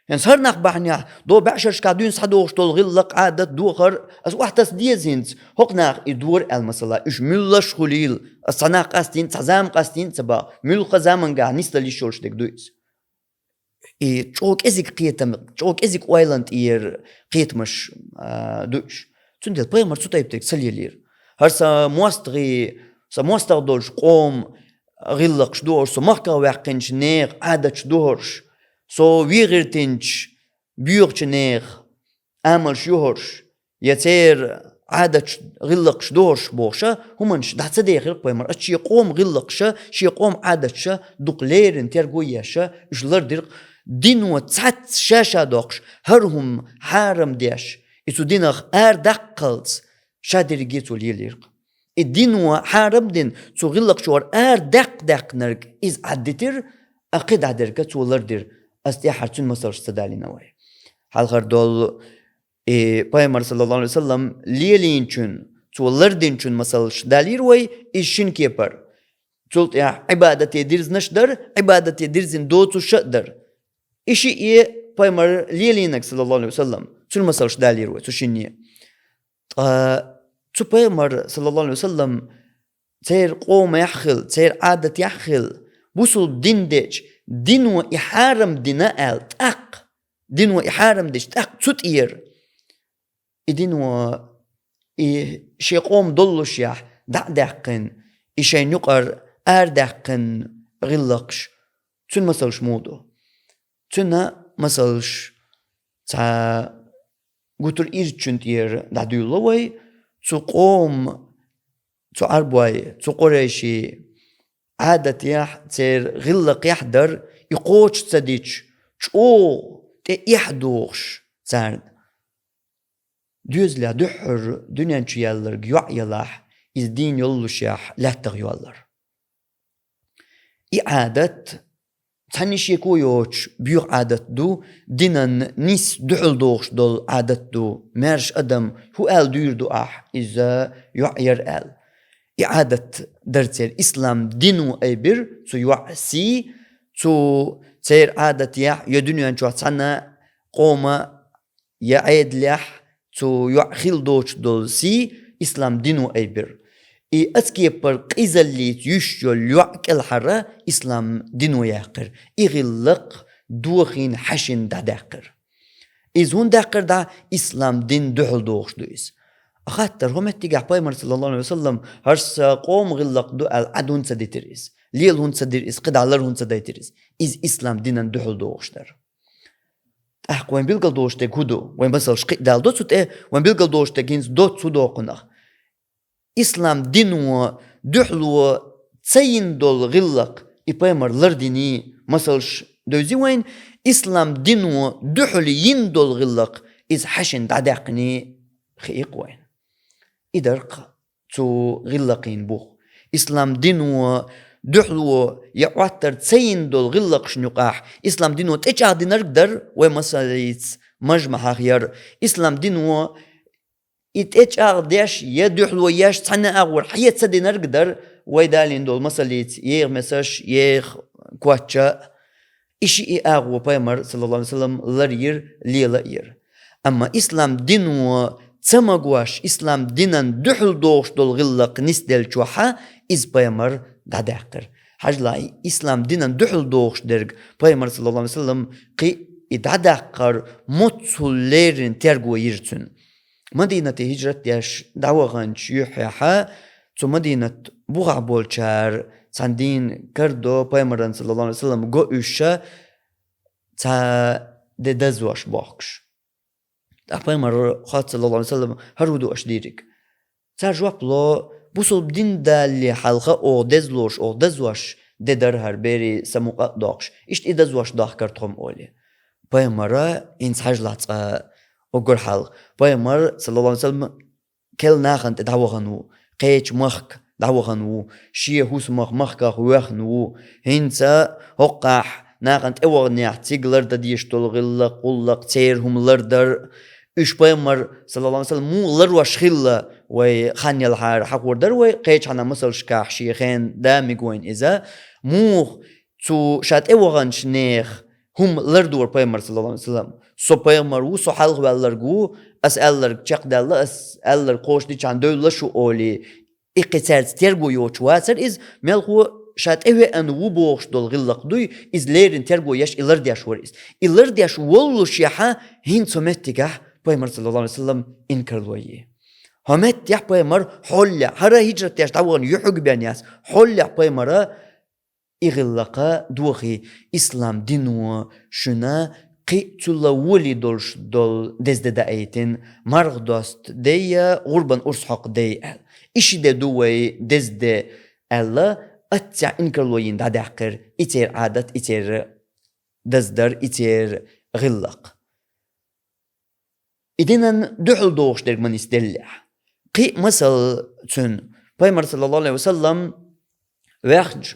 يعني صار نخ بحنيا دو بعشر شكادون صدوش دول غلق عادة دو خر أس واحد تسديه زينت هوك نخ يدور المسألة إيش ملش خليل الصناق قاستين تزام قاستين تبا مل خزامن قاع نستلي شولش دك دويس چوك ازيك قيتم چوك ازيك وايلاند اير قيتمش دوش تندل بايمر تو تايبتك سليلير هرسا موستغ دولش قوم غلق شدور سو مخكا واقنش نيغ عادة شدورش سو ويغرتنش بيوغش نيغ عمل شهورش يتير عادة غلق شدورش بوشا همانش ده صديق غلق بايمر اشي قوم غلقشا شي قوم عادتشا دقليرن تيرغوياشا اشلر ديرق دينو تسعت شاشا دوقش هرهم حارم ديش إتو دينغ دقلت شادر جيتو ليليرق الدينو حارم دين تو غلق شوار دق نرق إز عدتر أقيد عدرق تو لردر استيحارتون مصرش تدالي نواي حال خردول بايمر صلى الله عليه وسلم ليلينچون تو لردينچون مصرش دالير وي إشين كيبر تولت يا عبادتي ديرز نشدر عبادتي ديرزن دوتو شدر إشي بايمر ليلينك صلى الله عليه وسلم تون مصرش دالير وي تشينيه تو بيمر صلى الله عليه وسلم تير قوم يحخل تير عادة يحخل وصل دين ديج دين وإحارم ديناء تاق دين وإحارم ديج تاق تطير دين و شي قوم دلوش يح دعدقن إشي نقر أردقن غلقش تن مسلش مودو تنا مسلش تا قطر إيرتشن تير دعدولوي تو قوم تو عربوي تو قريشي عادة يح تير غلق يحضر يقوش تسديش شو يحدوش تسارن دوزلا دحر دنيا تشيالر جوع يلاح إز دين يلوش يح لا تغيوالر إعادة تانيش يكو يوش بيو عادة دو دينان نيس دحل دوش دول عادة دو مارش أدم هو آل دير دو إذا يعير آل إعادة درتير إسلام دينو أيبر سو يوعسي سو تير عادة يح يدنيا نشوح تانا قوما يعيد لح سو يعخيل دوش دول سي إسلام دينو أيبر أسكي برق إذا اللي يشجل يعك الحرة إسلام دينو ياقر إغلق دوخين حشن دا داقر إذ هون داقر دا إسلام دين دحل دوخش دويس أخاتر هم اتقاح بايمر صلى الله عليه وسلم هرس قوم غلق دو العدون سديتريس ليل هون سديريس قدعلر هون سديتريس إذ إسلام دينان دحل دوخش در وين بيلقل دوش تك هدو وين بسال شقيق دال دوت سوت وين بيلقل دوش تك هنس دوت سودو قنخ إسلام دينو دحلو تسين دول غلق إبايمر لرديني مسالش دوزي وين إسلام دينو دحل يندول غلق إذ حشن دعداقني خيق وين إدرق تو غلقين بوخ إسلام دينو دحلو يعواتر تسين دول غلق شنقاح إسلام دينو تجع دينرقدر ومساليت مجمع خيار إسلام دينو إتجع ديش يدحلو ياش تحنا أغور حيات سدي نرقدر ويدالين دول مساليت يغ مساش يغ كواتشا إشي أغو بايمر صلى الله عليه وسلم لرير ليلا إير أما إسلام دينو تسمقواش إسلام دينان دحل دوش دول غلق نسدل جوحا إز بايمر داداقر حجلا إسلام دينان دحل دوش درق بايمر صلى الله عليه وسلم قي داداقر مطلوليرين ترقو يرتن مدينة هجرة ياش دعوغانش يحيحا تو مدينة بوغع بولشار ساندين كردو بايمران صلى الله عليه وسلم قو إشا تا دزواش بوخش بايمر خاط صلى الله عليه وسلم هرودو أشديرك تا جواب لو بوصل بدين دا اللي حلقة أو دزلوش أو دزواش ددر هربيري سموقات دوخش إشت إدزواش داخ كرتهم أولي بايمر إنس حجلات وقر حال بايمر صلى الله عليه وسلم كل ناخن تدعوغنو قيش مخك دعوغنو شيه هوس مخكا خوخنو هنسا هقاح ناخن تأوغنيح تيغلر داديش تولغلق قلق تيرهم لردر إش بايمر صلى الله عليه وسلم مو لروش خلا وخاني الحار حقور در وقيش حنا مسل شكاح شيخين داميقوين إذا مو تو شات أوغنش نيخ هم لردور بايمر صلى الله عليه وسلم سو بايمر و سو حلق باللرقو أسألر چق دالله أسألر قوش دي چان دولة شو أولي إقتال ترقو يوچ واسر إز ملقو شات إوه أنو بوغش دول غلق دوي إز ليرن ترقو يش إلر دياش ورئيس إلر دياش ولو شيحا هين سمتكح بايمر صلى الله عليه وسلم إنكر دويه همت يح بايمر حولة هرا هجرة ياش دعوان يحق بانياس حولة بايمر إغلقا دوخي إسلام دينو شنا قيتولا ولي دولش دول دزد دايتين مرغ دوست ديا غربان أرسحق دي إشي دي دوي دزد ألا أتع إنكرلوين دا داقر إتير عادت إتير دزدر إتير غلق إدينا دحل دوش درق من يستلح قي مثل تن بايمر صلى الله عليه وسلم ويخج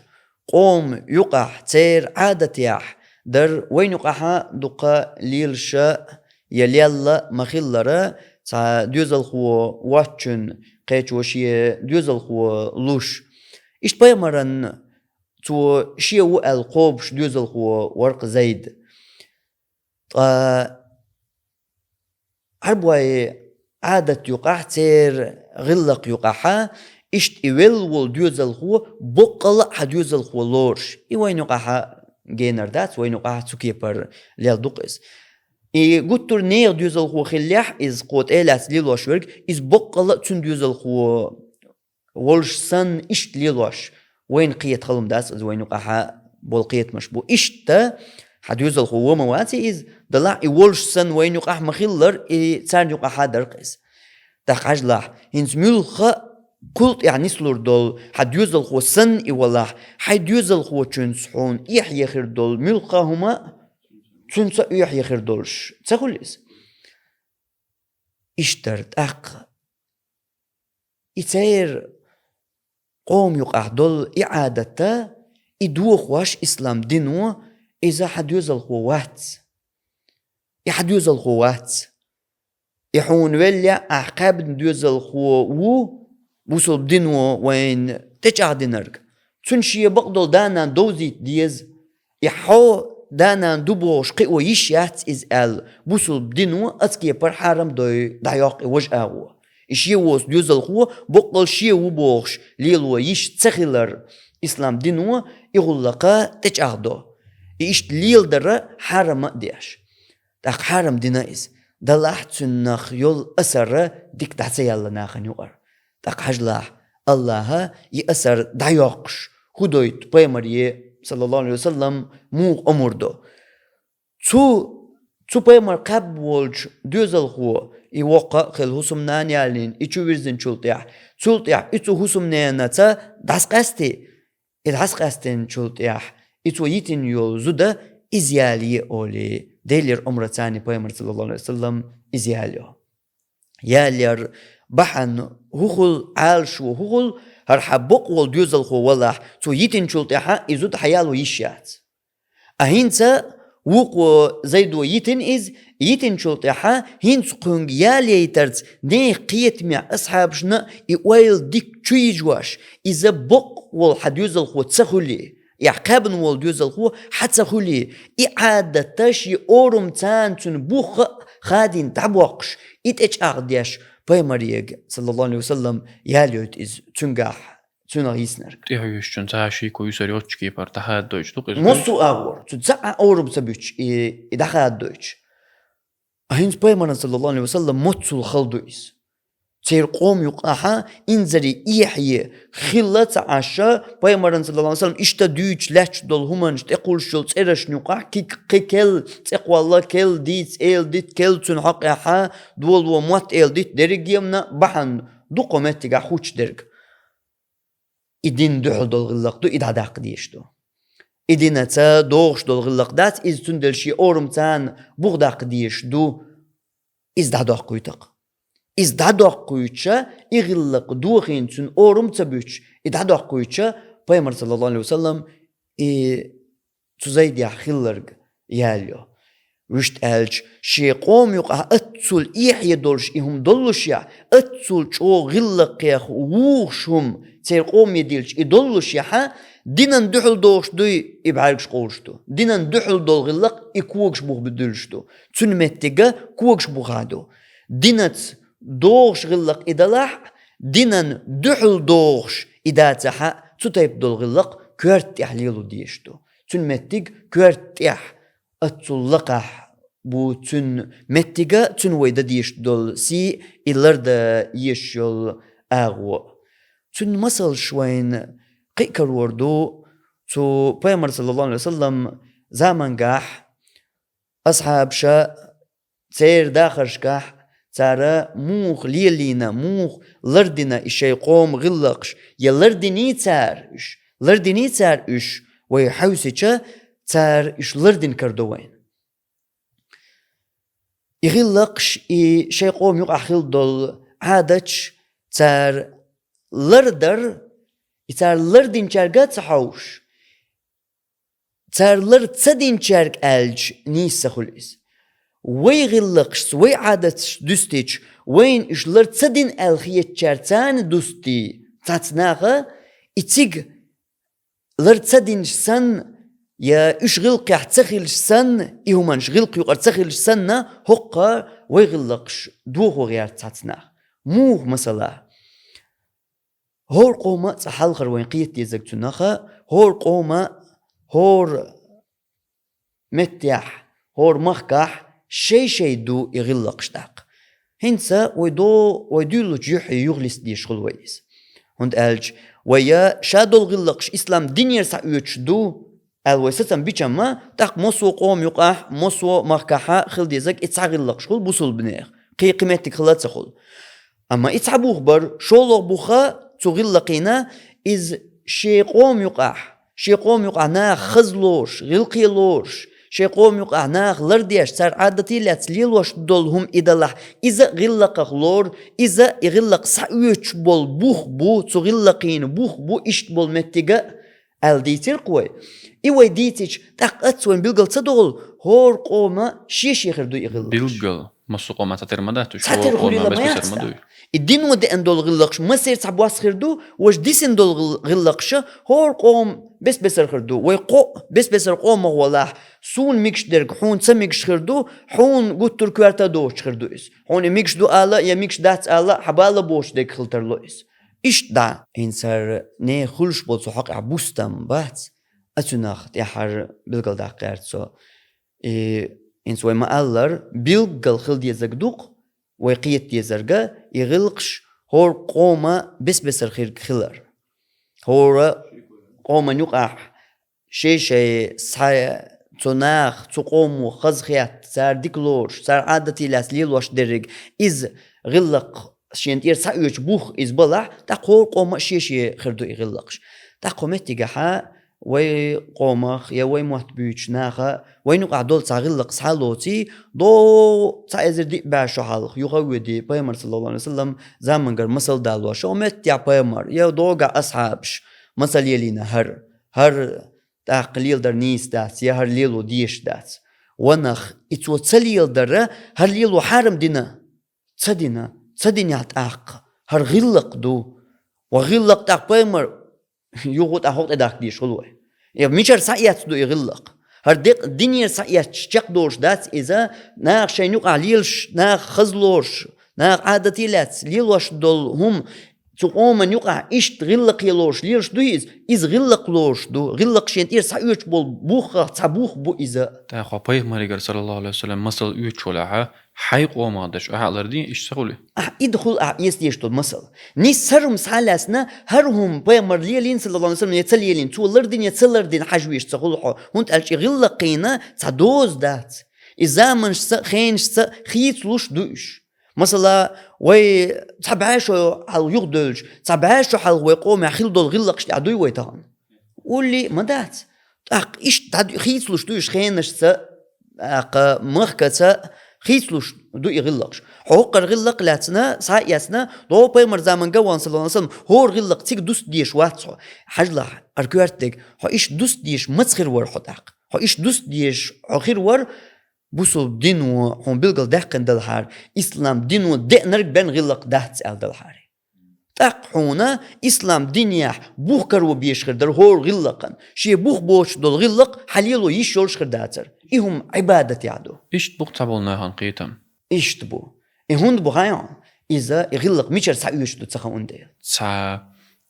قوم يقع تير عادت يح در وين يقعها دقا ليلشا يليلا مخيلرا تا دوزل خو واتشن قيش وشي دوزل خو لوش إيش بايمرن تو شيء القوبش دوزل خو ورق زيد عربواي عادة يقع تير غلق يقعها إشت إيوال والديوز الخو بقل حديوز الخو لورش إيوين يقعها جينر دات وين يقعها تسوكيبر ليالدوقس قطر نير ديوز الخو خليح إز قوت إيلاس ليلوش ورق إز بقل تون ديوز الخو ولش سن إشت ليلوش وين قيت خلم داس إز وين يقعها بولقيت مشبو إشت حديوز الخو مواتي إز دلع إولش سن وين يقع مخيلر تسار يقع درقس تاق عجلح هنز ملخ قلت يعني سلور دول حديوز الخو سن إولح حديوز الخو تنسحون يحيى خير دول ملخ هما تنسا يحيى خير دولش تسخلس اشترت أق إتاير قوم يقع دول إعادة إدوخ واش إسلام دينو إذا حديوز الخوات يحديوز الخوات يحون وليا أعقاب ديوز الخو وصل بدينو وين تجع دينرك تنشي بقدل دانا دوزيت ديز يحو دانا دوبوش قيو يشيات إز وصل بدينو أتكي بر حرم داياق وجهه إشيوس ديوز الخو بقل شيو بوش ليلو يش تسخيلر إسلام دينو يغلقا تجع دو إيش ليل درا حرم ديش تاق حرم دينايز دلاح تنخ يول أسر ديك تحسي الله ناخن يقر تاق حجلاح الله يأسر دايوقش خدويت بيمري صلى الله عليه وسلم موق أمور دو تو بيمر قبولش دوزل خو يوقع خل حسم نانيالين إيشو ويرزن شلطيح إيشو حسم نانتا داسقستي الحسقستين شلطيح إيشو يتن يول زودا إزيالي أولي ديلير أمر تاني بيمر صلى الله عليه وسلم إزياليو يالير بحن هوخل عالشو هوخل هرحبق والديوزل خو والله تو يتن شلطيحا إزود حيالو يشيات أهينتا وقو زيدو يتن إز يتن شلطيحا هينس قنق يالي يترز ني قيت مع أصحاب شنا إويل ديك تشيجواش إذا بق والحديوزل خو تسخلي يعقابن والديوزل خو حتسخلي إعادة تاشي أورم تان تنبوخ خادين تعبوقش إتش أغديش بيمريق صلى الله عليه وسلم ياليوت إز تنقاح تنغيسنرك تيهيش چون تاشي كو يسريوتشكي بار تحاد دويش دوقز مصو أغور تتزعى أورم سبيش إدخاد دويش أهينس بيمرنا صلى الله عليه وسلم مصو الخلدو إز تير قوم يقاها إنزري إيحيي خلت عشا بيمرنا صلى الله عليه وسلم إشتا دويش لاتش دول همانش تقول شل تيرش نقاح كي كل تقوى الله كل ديت إيل ديت كل تنحق إحا دول وموات إيل ديت درق يمنا بحن دو قومت تقا خوش درق إدين دوحل دول غلق دو إدع داق ديشتو إدين تا دوغش دول غلق دات إز تندل شي أورم تان بغداق ديش دو إز دع داق قويتق إز دع داق قويتشا إغلق دوخين تن أورم تبوش إدع داق قويتشا بيمر صلى الله عليه وسلم تزايد يحخلرق ياليو وشت ألج شي قوم يقع أتسول إيحيا دولش إهم دولش يا أتسول شو غلق ياخ ووشهم تير قوم يديلش إدولش يا دينان دحل دوش دوي إبعالكش قولشتو دينان دحل دول غلق إكوكش بوغ بدلشتو تنمتيقا كوكش بوغادو دينات دوش غلق إدلاح دينان دحل دوش إداتها تتايب دول غلق كوارت يحليلو ديشتو تنمتيق كوارت يح أتلقح بو تن متيجا تن ويدا ديش دول سي إلردا يشول أغو تن مسل شوين قيكر وردو تو بيمر صلى الله عليه وسلم زمن قاح أصحاب شا تير داخرش قاح تارا موخ ليلينا موخ لردنا إشي قوم غلقش يا لردني تار إش ويحوسيشا تار إش لردن كردوين يغلقش شي قوم يقع خيل دول عادتش تار لردر تار لردن شارقات صحوش تار لرد سدين شارق ألج نيس خليس ويغلقش وي عادتش دوستيش وين إش لرد سدين ألخيت شارتان دوستي تاتناغا إتيق لرد سدين سن يا اشغلق يحتسخل سن إهما شغلق يقر تسخل سن هقا ويغلقش دوغو غير تاتنا موه مثلا هور قوما تحال خروين قيت يزك تنخا هور قوما هور متيح هور مخكح شي دو يغلق شتاق هنسا ويدو لجيح يغلس دي شغل ويس هند ألج ويا شادو الغلقش إسلام دينير سايوش دو الويستم بيچما تاق موسو قوم يقح موسو مخكحا خل ديزك اتساغلق شغل بوصل بنير قيمتك خلات سخل اما اتسابوخ بر شولو بوخا تغلقينا إز شي قوم يقع ناخ خزلوش غلقيلوش شي قوم يقع ناخ لرديش سار عادتي لاتليلوش دولهم إدالح إذا غلق لور إذا يغلق ساويش بول بو تغلقين بو إشت بول متيجا الديتير قوي إيوه ديتيش تاق أتسوين بيلغل تدول هور قوما شيش يخردو يغلق بيلغل مسو قوما تاتر مداتو تاتر غولي لما يحسن الدين ودي اندول غلقش ما سير تعبواس خردو واش ديس اندول غلقش هور قوم بس خردو ويقو بس قوم والله سون ميكش درك حون سميكش خردو حون قطر كوارتا دوش خردو إس حون ميكش دو آلا يا ميكش دات آلا حبالا بوش ديك خلتر لو إس إيش دا إنسار ني خلش بولسو حق عبوستم بات أتناخ تيحر بلغل دا قيرتسو إنسوي ما ألر بلغل خل دي زقدوق ويقيت يزرقا يغلقش هور قوما بس الخير خلر هور قوما يقع شي ساي تناخ تقومو خزخيات سار ديكلوش سار عادتي لاسليلوش درق إز غلق شينتير سايوش بوخ إز بلع تقول قوما شي خردو يغلقش تقومت تيجاها وي قومخ يا وي محتبيش ناخا وي نقع دول تغلق سالوتي دو تايزر دي باشو حالخ يغودي بيمر صلى الله عليه وسلم زمان غير مسل دالوا شو مت يا بيمر يا دوغا اصحابش مسل يلينا هر تقليل در نيس دات يا هر ليلو ديش دات ونخ اتو تسليل در هر ليلو حرم دينا تدينا تاق هر غلق دو وغلق تاق بيمر يوغوت أحوط إداك دي شلوه يا ميشر سايات دو يغلق هر ديق دينير سايات شاق دوش دات إذا ناق شينوق عليلش ناق خزلوش ناق عادتي لات ليلوش دول هم تقوم من يقع إيش غلق يلوش ليش دويز إز غلق لوش دو غلق شينتير سايوش بول بوخ تابوخ بو إذا تاخو بيغمريغر صلى الله عليه وسلم مثل يوتشولها حيق ومادش أهلردين إيش سقولي يدخل يستيش دول مثل نيس سرم سالسنا هرهم بيغمر ليلين صلى الله عليه وسلم يتسليلين تولردين يتسلردين حجويش تقولحو هونت ألش غلقينا تدوز دات إذا منش خينش خيت لوش دوش مثلا وي تبعاشو حال يغدلش تبعاشو حال ويقوم يخيل دول غلقش تعدوي ويتهان قولي ما دات اق ايش تعدو خيتلوش دوش خينش اق مخكتا خيتلوش دو يغلقش حقوق الغلق لاتنا ساياسنا دو بيمر زمان قوان صلى الله عليه وسلم هور غلق تيك دوس ديش واتسو حجلح اركوارتك هو ايش دوس ديش متسخير ور حداق هو ايش دوس ديش اخير ور بوسو دينو هم بيلغل دهقن دلحار إسلام دينو دقنرق بين غلق دهتس ال دلحاري تقحونا إسلام دينيح بوخ كرو بيشخر در هور غلقن شي بوخ بوش دول غلق حليلو يشولش خرداتر إهم عبادة يعدو إيش بوق تابولنا هنقيتم إيش تبو إهند بغايان إذا يغلق ميشر سايوش دو تسخا انديل سا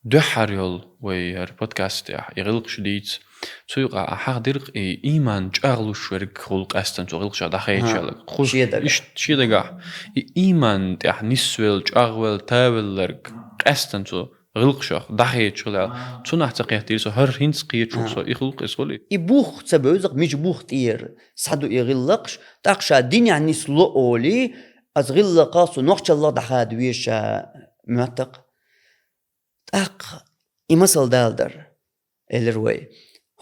دو حريول وير بودكاست يغلق شديد سويقا أحق درق إيمان جاغلوش ورق خلق أستن سوغلق شادا خيتشالك خذ إيش شيدقا إيمان تيح نسويل جاغويل تاويل لرق أستن سو غلق شاق دخيتشال سو نحتقيه دير سو هر هنس قيتشو سو يخلق إسولي إبوخ تبوزق مش بوخ تير سادو يغلقش تاقشا دين يعني سلو أولي از غلقا سو نوخش الله دخاد ويشا معتق تاق إمثل دالدر الروي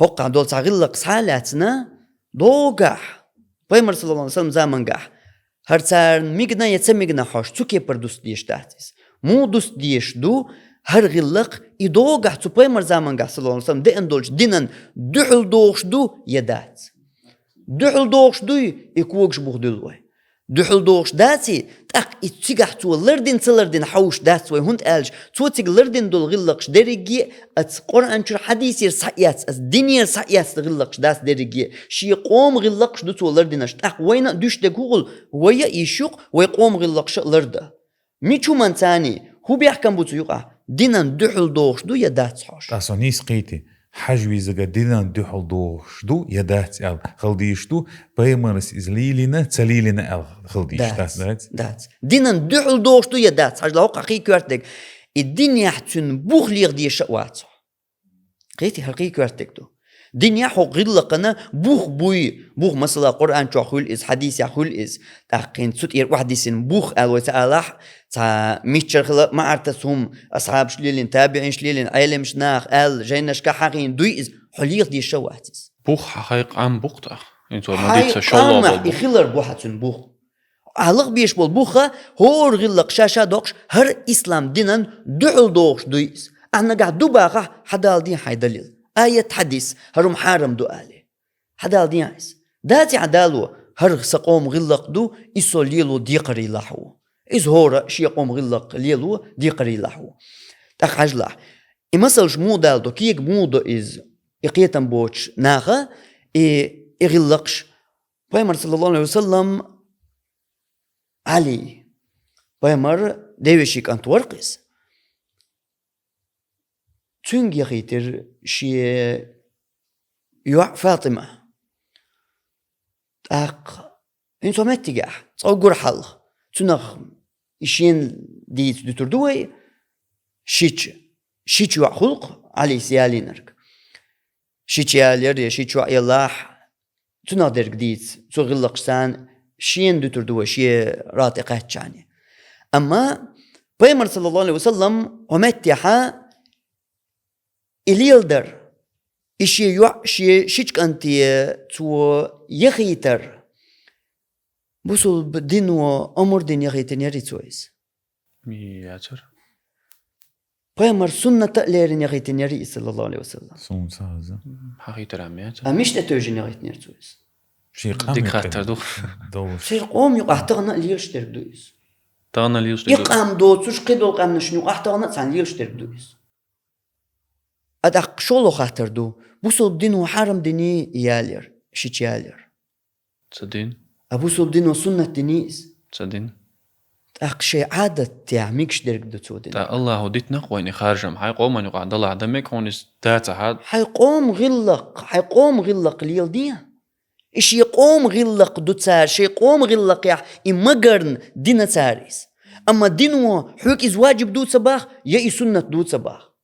هقع دول تغلق سالاتنا دوغح بيمر صلى الله عليه وسلم زمان قح هر ميغنا يتسميغنا حوش تسوكي بردوس ديش تحتيس مو دوس ديش دو هر غلق يدوغح تو بيمر زمان قح صلى الله عليه وسلم دي اندولش دينن دوحل دوغش دو يدات دوحل دوغش دو يكوغش بوغ دلوي دحل دوش داتي تاق اتسيقح تو لردين تلردين حوش دات ويهند ألج تو تيق لردين دول غلقش درجي ات قرآن شر حديث يرسعيات از دين يرسعيات غلقش دات درجي شي قوم غلقش دو تو لردينش تاق وين دوش دقوغل ويا يشوق ويقوم غلقش لرده ميشو من تاني هو بيحكم بوتو يقع دينان دحل دوش دو يدات حوش تاسونيس قيتي حجوي زغا دينان دحل دوش دو يدات ال خلديش دو بايمرس إزليلنا تليلنا ال خلديش دات دينان دحل دوش دو يدات حاج لاوق حقي كورتك الدين يحتن بوخ ليغ دي شوات قيتي حقي كورتك دو دين يحو غلقنا بوخ بوخ مثلا قرآن شو خول إز حديث يخول إز تاقين سوت إير واحد يسن بوخ قال وتعالح تا ميتشر خلق ما عرتسهم أصحاب شليلين تابعين شليلين عالم شناخ قال جيناش كحقين دوي إز حليق دي شواتس بوخ حقيق عم بوقتا انتو ما حي ديت شو الله قامع يخلر بوحتن بوخ علق بيش بول بوخة هور غلق شاشا دوقش هر إسلام دينن دعل دوقش دوي إز أنا قاعد دوباقة حدال دين حي دليل آية حديث هرم حارم دو آلي حدال دين عيس داتي عدالو هر سقوم غلق دو إسو ليلو ديقري لحو إز هورا شي قوم غلق ليلو ديقري لحو تاق عجلح إمسالش مودال دو كيك مودو إز إقيتن بوش ناغا إغلقش بايمر صلى الله عليه وسلم علي بايمر ديوشيك أنت ورقس تونج يخيتر شي يوع فاطمة تاق انتو متجح تصور حل تنخ إشين ديت دتردوي شيتش يوع خلق علي سيالينرك شيتش يالير شيتش يوع يلاح تنادرك ديت تغلقسان شين دتردوي شي راتقات جاني أما بيمر صلى الله عليه وسلم ومتجح إليلدر إشي يوحشي شيك أنتي تو يخيتر بوصل بدين وأمر دين يخيتر يريتويس مياتر بيمر سنة تأليرين يخيتر يري صلى الله عليه وسلم سون سازا حقيقة عمياتر أمش تتوجين يخيتر يريتويس شي قام ديك خاطر دو دوش سير قوم يقع تغنى ليلشتر بدويس تانا ليوش يقام دوتوش قدو قام نشنو أحتغنى تسان ليلشتر بدويس أدق شولو خاطر دو بوصل دين وحرم ديني يالير شيش يالير تصدين أبوصل دين وسنة دينيس تصدين أقشي عادة تعميكش درك دو تودين تا الله ديت نقويني خارجم حي قوما يقعد الله عدمك هونس داتا هاد حيقوم غلق ليل ديا إيش يقوم غلق دو تسار شي قوم غلق يح إمقرن دين تساريس أما دينو حوك إز واجب دو صباح يأي سنة دو صباح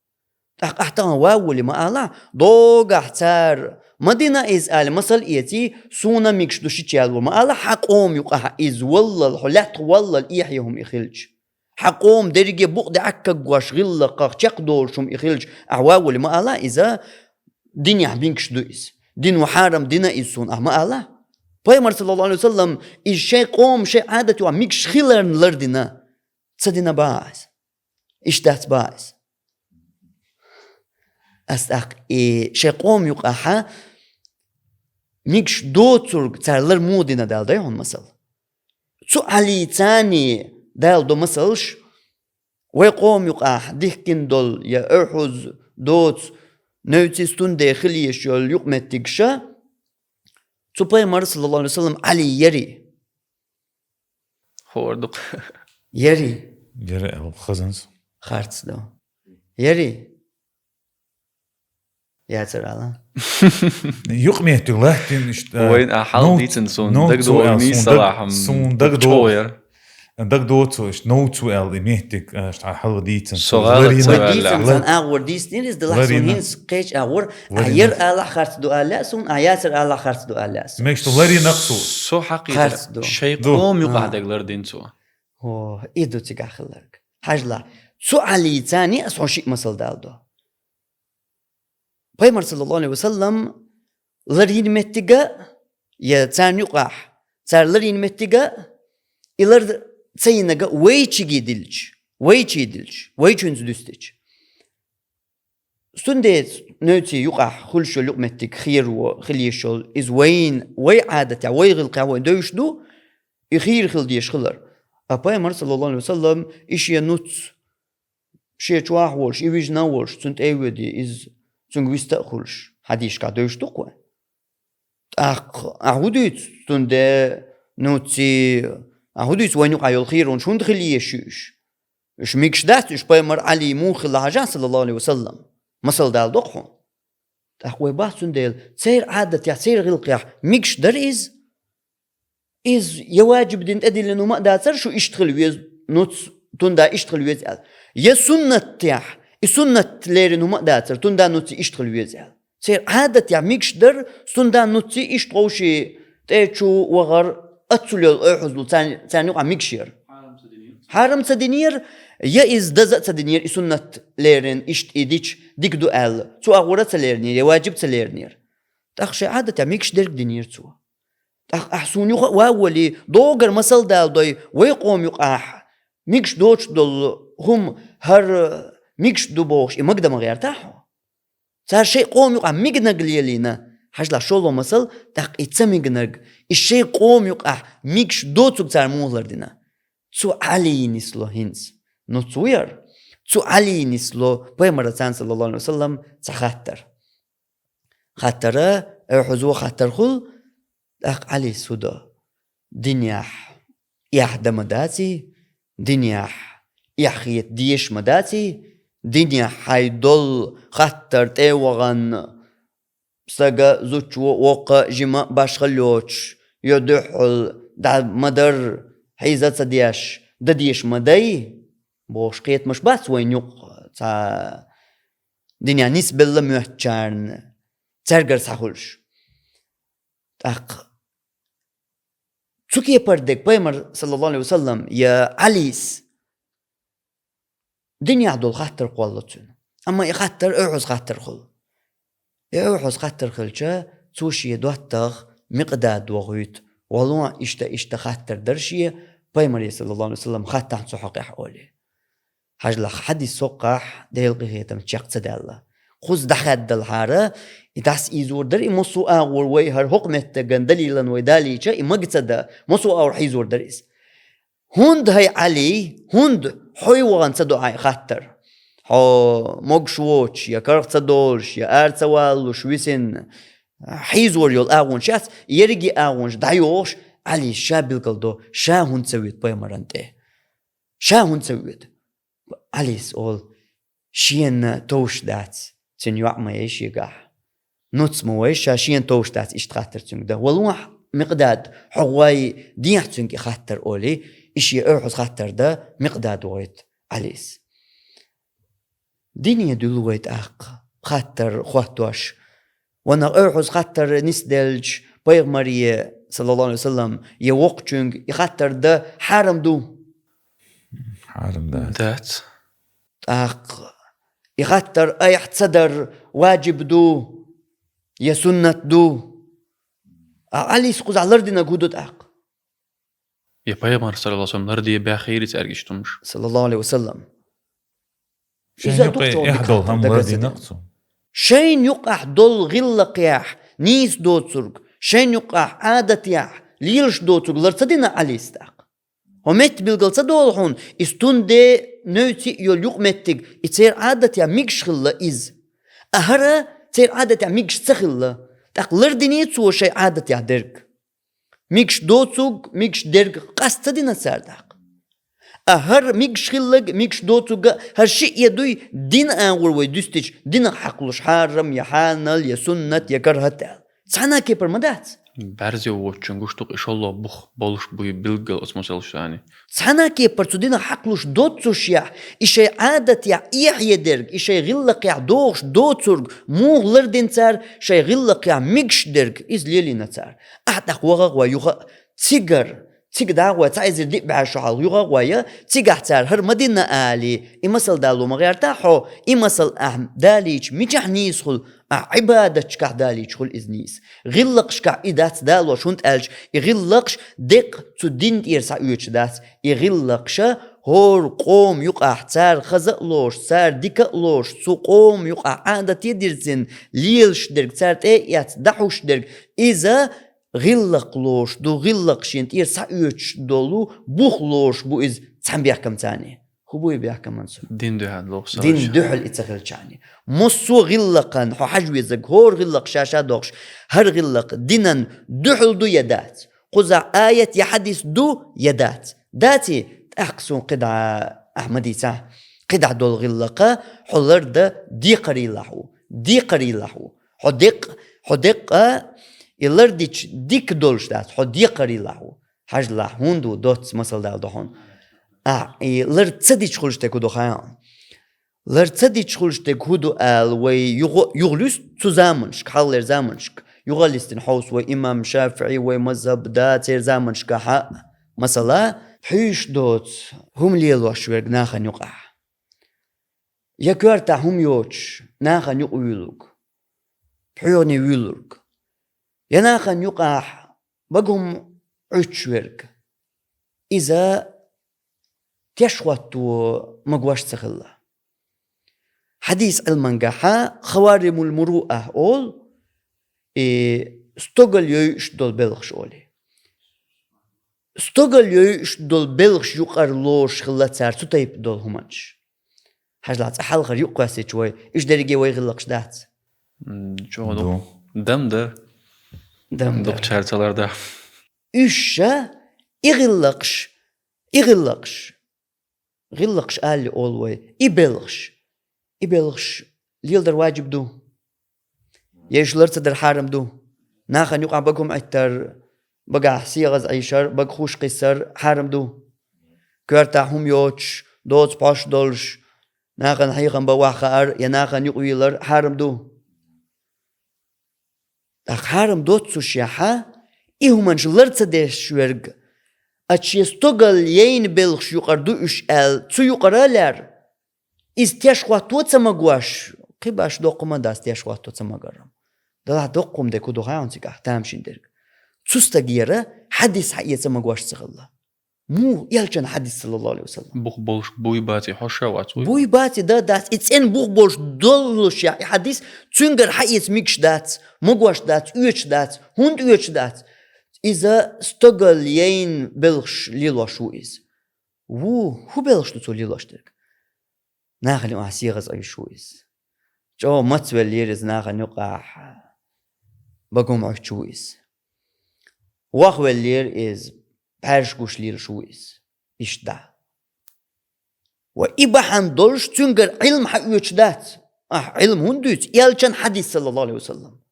أحتان واولي ما الله دوغ احتار مدينة إز آل مسل إيتي سونا ميكش دو شيتيالو ما الله حقوم يقع إز والله الحلات والله الإيحيهم إخلج حقوم درجة بقد عكا قواش غلقا تقدور شم إخلج أعواولي ما الله إذا دين يحبينكش دو إز دين وحارم دين إزسون ما الله بايمر صلى الله عليه وسلم إز شي قوم شي عادة ميكش خلرن لردنا تصدنا باعز إش دات باعز أستاق شي قوم يقعها ميكش دوتر تارلر مودنا دال دايهون مثل سو علي تاني دال دو مثلش ويقوم يقع ديكين دول يا أرحوز دوت نوتيستون داخليش يول يقمتكشا سو بايمر صلى الله عليه وسلم علي يري خوردق يري الخزنس خارتس دو يري يا ترى يقميت الله وين أحال ديتن سون دق دو مي صراحة سون دق دو إيش نوتو ال إميتك على حلو ديتن ديتن سان أغور ديستين إز دلحسون هينس قيش أغور أير ألا خارت دو ألا سون أياتر ألا خارت دو ألا سون ميكش تلاري نقصو سو حقيقة شيء قوم يقع دقلر دين سو إيدو تيقع خلرك حاجلا سو علي تاني أسعو شيء مسل دالدو بايمر صلى الله عليه وسلم لرين متجا يا تان يقع تار لرين متجا إلر تسينجا ويتشي دلج ويتشونز دستج سندت نوتي يقع خلشو لقمتك خير وخليشول إز وين عادة ويغلق وين دوشدو يخير خل ديش خلر أبايمر صلى الله عليه وسلم إيش ينوت شيء شواحولش إيش ناولش تنت أيودي إز تنت ويستأخلش حديش كادوش تقوى أعوديت تنت نوتي أعوديت وينو قايل خيرون شون دخلي يشوش إيش ميكش دات إيش بايمر علي موخ الله صلى الله عليه وسلم مثل دال دقهم أخوي بحثون ديل سير عادة يا سير غلق ميكش در إز يواجب دين أدي لأنه ما داتر شو يشتغل ويز نوت توندا يشتغل ويز يا سنة تيح السنة ليرنو ما داتر توندا نوت يشتغل ويز سير عادة يا ميكش در توندا نوت يشتغل شيء تيجو وغر أتصل الأحزل ثاني ميكشير حرم سدينير يا إز دزت سدينير السنة ليرن إشت إديش ديك دو أل تو أغورة سليرنير يواجب سليرنير تخشى عادة يا ميكش درك دينير تو أحسون يقع وأولي دوغر مسل دال دوي ويقوم يقع ميكش دوش دول هم هر ميكش دو بوش مقدم غير تاحو صار شيء قوم يقع ميقنق ليلينا حاج لا شولو مسل تاق إتسميقنق الشيء قوم يقع ميكش دوتوك صار مولر دينا تو علي نسلو هنس نوتوير تو علي نسلو بيمرتان صلى الله عليه وسلم تخطر خطر حزو خطر خل أق علي سودا دنياح يحدى مداتي دنياح يحيت ديش مداتي دنياح هيدول خطر تيوغن ساقا زوج وقا جماع باشخلوش يدحل دا مدر حيزات سدياش دا ديش مداي بوش قيت مش بس وين يق تا دنيا نسبة لمحجارن ترقر ساخلش أق تسوكي بردك بايمر صلى الله عليه وسلم يا عليس دنيا دول خطر قولتون أما يخطر أعوز خطر خل يا أعوز خطر خلشا توشي دواتغ مقداد وغيت ولو إشتا خطر درشي بايمر صلى الله عليه وسلم خطر سحقح أولي حاج لخ حدي سقح ديل قهيتم تشاق تدالله خذ دخد الحارة إتاس إيزور در إمسو أغور ويهر حكمت دليلا ويداليشا إمجتدا مسو أغور حيزور دريس هند هاي علي هند حيوان صدعاء خطر حو مقشوش يا كرق صدولش يا أرتوالوش ويسن حيزور يول أغون شاس يرجي أغونش دايوش علي شابل قلدو شا هند سويت بايمرانته شا هند سويت عليس أول شين توش دات تنيوع ما يش يقح نوتس مويش شين توش دات إيش تخاطر تنك ده والله مقداد حواي ديح تنك خاطر أولي إيش يأرحز خاطر ده مقداد ويت عليس ديني دلويت خاطر خواتوش وانا أرحز خاطر نسدلج بيغمري صلى الله عليه وسلم يوق تنك يخاطر ده حرم دو حرم دات يخطر أي صدر واجب دو يا سنة دو علي سقوز على الأرض نقودت يا بايمر صلى الله عليه وسلم نردي بخير تأرجشتمش صلى الله عليه وسلم شين يحضل هم الأرض نقصو شين يقع دول غلق يح نيس دوتسرق شين يقع عادة يح ليلش دوتسرق لرصدنا علي استاق همت بالقلصة دولحون استون دي نوتي يول يقمتك يتصير عادة يا ميكش خلا إز أهرا تصير عادة يا ميكش سخلا تقلر دينيت سوى شيء عادة يا درك ميكش دوتسوق ميكش درك قاستا دينا سارداق أهر ميكش خلق ميكش دوتسوق هر شيء يدوي دين آور ويدوستيش دين حقلوش حرم يا حانل يا سنة يا كرهتال سانا كيبر مدات برزي وچنگوش تو إشالله بخ بالش بوي بلغل اسموسلش يعني سانا كيبر تدينا حقلوش دوتسوش يا إشي عادة يا إيح يدرق إشي غلق يا دوش دوتسرق مو لردين تار شي غلق يا ميكش درق إز ليلينا تار أحتاق وغاق ويوغا تيجر دعوة تعيزر ديب بعشوحال يوغا ويا تيجح تار هر مدينة آلي إمسال دالو مغير تاحو إمسال أهم داليش ميجح نيسخل عبادة شكح داليش خل إزنيس غلقش كح إدات دالو شونت ألش يغلقش دق تو دين إرسا يوش دات يغلقش هور قوم يقع تار خزقلوش تار ديكقلوش سو قوم يقع عادة يدرزن ليلش درك تار تأيات دحوش درك إذا غلق لوش دو غلق شينت إير سعيوش دولو بوخ لوش بو إز تسعن بيحكم تاني هو بو بيحكم منسو دين ده هاد لوخ دين دحل إتسغل تاني مصو غلقا حو حجوي زق هور غلق شاشا دوغش هر غلق دينا دحل دو يدات قزع آية يحدث دو يدات داتي أحقسون قدع أحمدي تاع قدع دول غلقا حلر دا دي قري لحو حدق يلرديش ديك دولش دات حدي قري لحو حاج لحون دو دوت مسل دال دهون يلرد صديش خلش تكو دو خيان لرد صديش خلش تكو دو آل ويغلوس تزامنش كحالر زامنشك يغلستن حوس وإمام شافعي ومذهب داتير زامنشك حق مثلا حيش دوت هم ليلوش ورق ناخن يقع يكورتا هم يوش ناخن يقويلوك بحيوني ويلوك يناخن يقع بقهم عش ورق إذا تشوتو مقواش تخلا حديث المنقحة خوارم المروءة أول استقل يوش دول بلغش أولي استقل يوش دول بلغش يقر لوش خلا سار تطيب دول همانش حاجلات أحلقر يقواسي شوي إيش داريجي ويغلقش دات جوهدو دم ده دق çarçalarda إيشا غلقش آلي أولوي إبلغش ليلدر واجب دو يشلر تدر حارم دو ناخن يقع بقهم عتر بقع سيغز عيشر بقخوش قصر حارم دو كورتا هم يوش دوت باش دولش ناخن حيغن بواخر يناخن يقويلر حارم دو حارم دوت سوشيحا إهمانش لرت ديش ورق أتشيستوغل يين بلغش يقردو إش آل تسو يقرالر إز تيشواتو تسمقواش قباش دوقما داس تيشواتو تسمقرم دلا دوقم ديكو دوغاون تيقا تامشين درق تستغيرا حديث حقية تسمقواش تغلا مو يالجان حديث صلى الله عليه وسلم بوخ بولش بوي باتي حوشا واتوي بوي باتي داس إتسين بوخ بولش دولش يا حديث تنقر حقية ميكش دات مقواش دات اوش دات هند اوش دات إذا استغل يين بلغش ليلوش وإز هو بلغش تسو ليلوش درق ناخل يقع سيغز أي شويز جو متوى ليرز ناخل يقع بقوم عش شويز واخوى لير إز بارش قوش لير شويز إيش دا وإبا حندولش تنقر علم حقوش دات علم هندوت يالجان حديث صلى الله عليه وسلم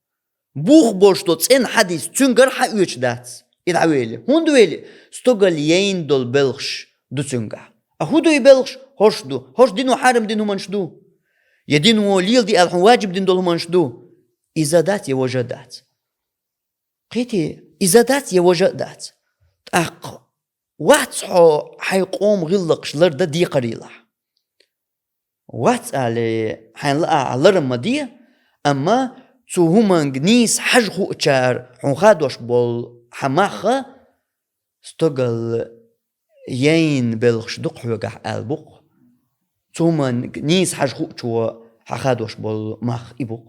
بوخ بوش دوت إن حديث تنقر حقوش دات إدعويلي هندويلي استقل يين دول بلغش دو تنقر أهودو يبلغش هوش دينو حارم دينو منشدو يدينو ليل دي ألحن واجب دين دول منشدو إذا دات يوجد دات قيتي إذا دات يوجد دات واتحو حيقوم غلقش لرده دي قريلة واتالي حينلقى لرم دي أما تو همان نيس حجخو اتشار حنخادوش بول حماخة استقل يين بلغش دق حوقع البق ثم نيس حاج خوتشو حخادوش بول مخ إبق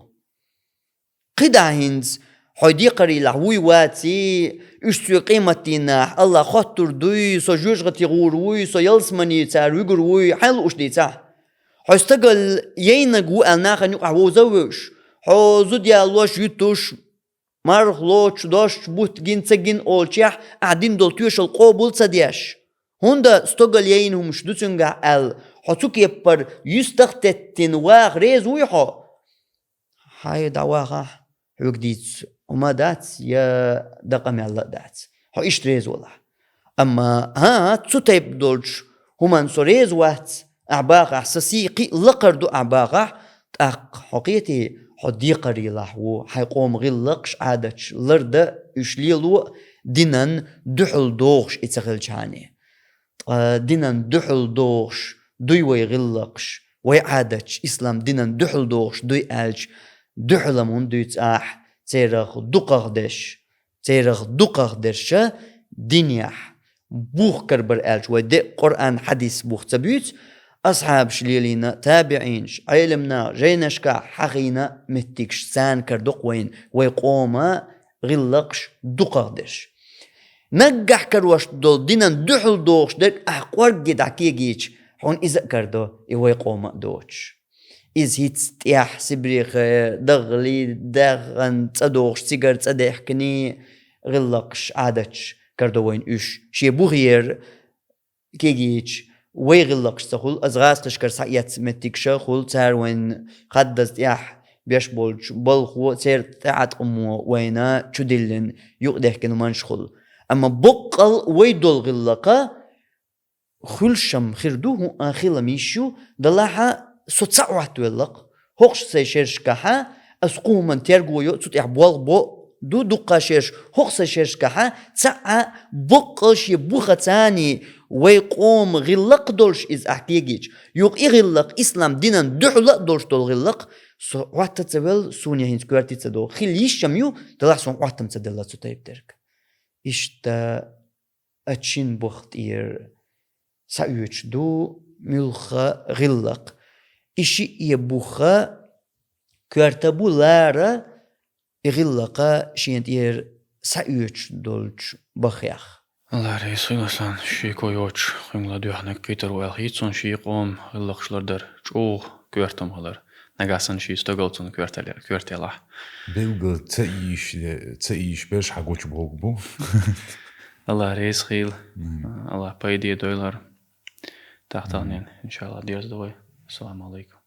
قدع هنز حيدي قري لحوي واتي اشتو قيمتنا الله خطر دوي سو جوج غتيغور وي سو يلسمني تار ويغور وي حل اش دي تا حيستقل يينغو الناخ نيق وزوش حوزو ديالوش يتوش مرخلوش دوش بوت جنسجن اولشيح قاعدين دولتيوش القبول صدياش هوندا استقل يينهم شدوتنغا ال حتوك يبر يستختتن واغ ريز ويحو هاي دعواها حوكديت وما دات يا دقم الله دات هو إيش ريز والله أما ها تسوتيب دولش همان سو ريز وات أعباغ أحساسي لقردو أعباغ تأق حقيتي حدي قري لحو حيقوم غلقش عادتش لرد يشليلو دينان دحل دوغش اتغلجاني دينان دحل دوغش دوي ويغلقش ويعادتش إسلام دينان دحل دوغش دوي ألج دحلمون دوي تأح تيرغ دوقغ درش دنياح بوخ كربر ألج ودي قرآن حديث بوخ تبيت أصحاب شليلينا تابعينش علمنا جينشكا حقينا متكش سان كردق وين ويقوم غلقش دقادش نجح كروش دول دينا دحل دوش دك أحقور جد عكيجيش هون إذا كردو إيوه قوم دوش إز هيت ستياح سبريخ دغلي دغن تصدوش سيجر تصدح كني غلقش عادتش كردو وين إيش شي بوغير كيجيش ويغلقش تقول أزغاس تشكر سعيات متيكش خول تار وين خدز تياح بيش بولج بلخو تير تعت قمو وينا تشدلن يقدح كنو منشخل أما بقل ويدول غلقا خلشم خردوه آخيلا ميشو دلاحا سوتسعوات ولق هوش سيشيرش كحا أسقوه من تيرغو يو تيح بوال بو دو دقا شيرش هوش سيشيرش كحا تسعى بقش يبوخة تاني ويقوم غلق دولش إز أحكيجيج يوق إغلق إسلام دينا دحلق دولش دول غلق سو وقت تسويل سونيا هين سكوارتي تسدو خليش شميو دلاح سون وقتم تسدلا سوتايب ترك إشتا أتشين بوخت إير سايوش دو ملخا غلق إشي يبوخا كارتبو لارا غلقا شينت إير سايوش دولش بخيخ Allah reis xıylaslan şi koyoç xıyla dühnek Peter wel hitson şi qom xıllıqşlardır çoğ görtümhalar nagasan şi stogaltun körtelah بيلقى تعيش باش حقوش بوغبو Allah reis xıyl Allah paydiye doylar taxtanen inşallah diyoruz doy assalamu alaikum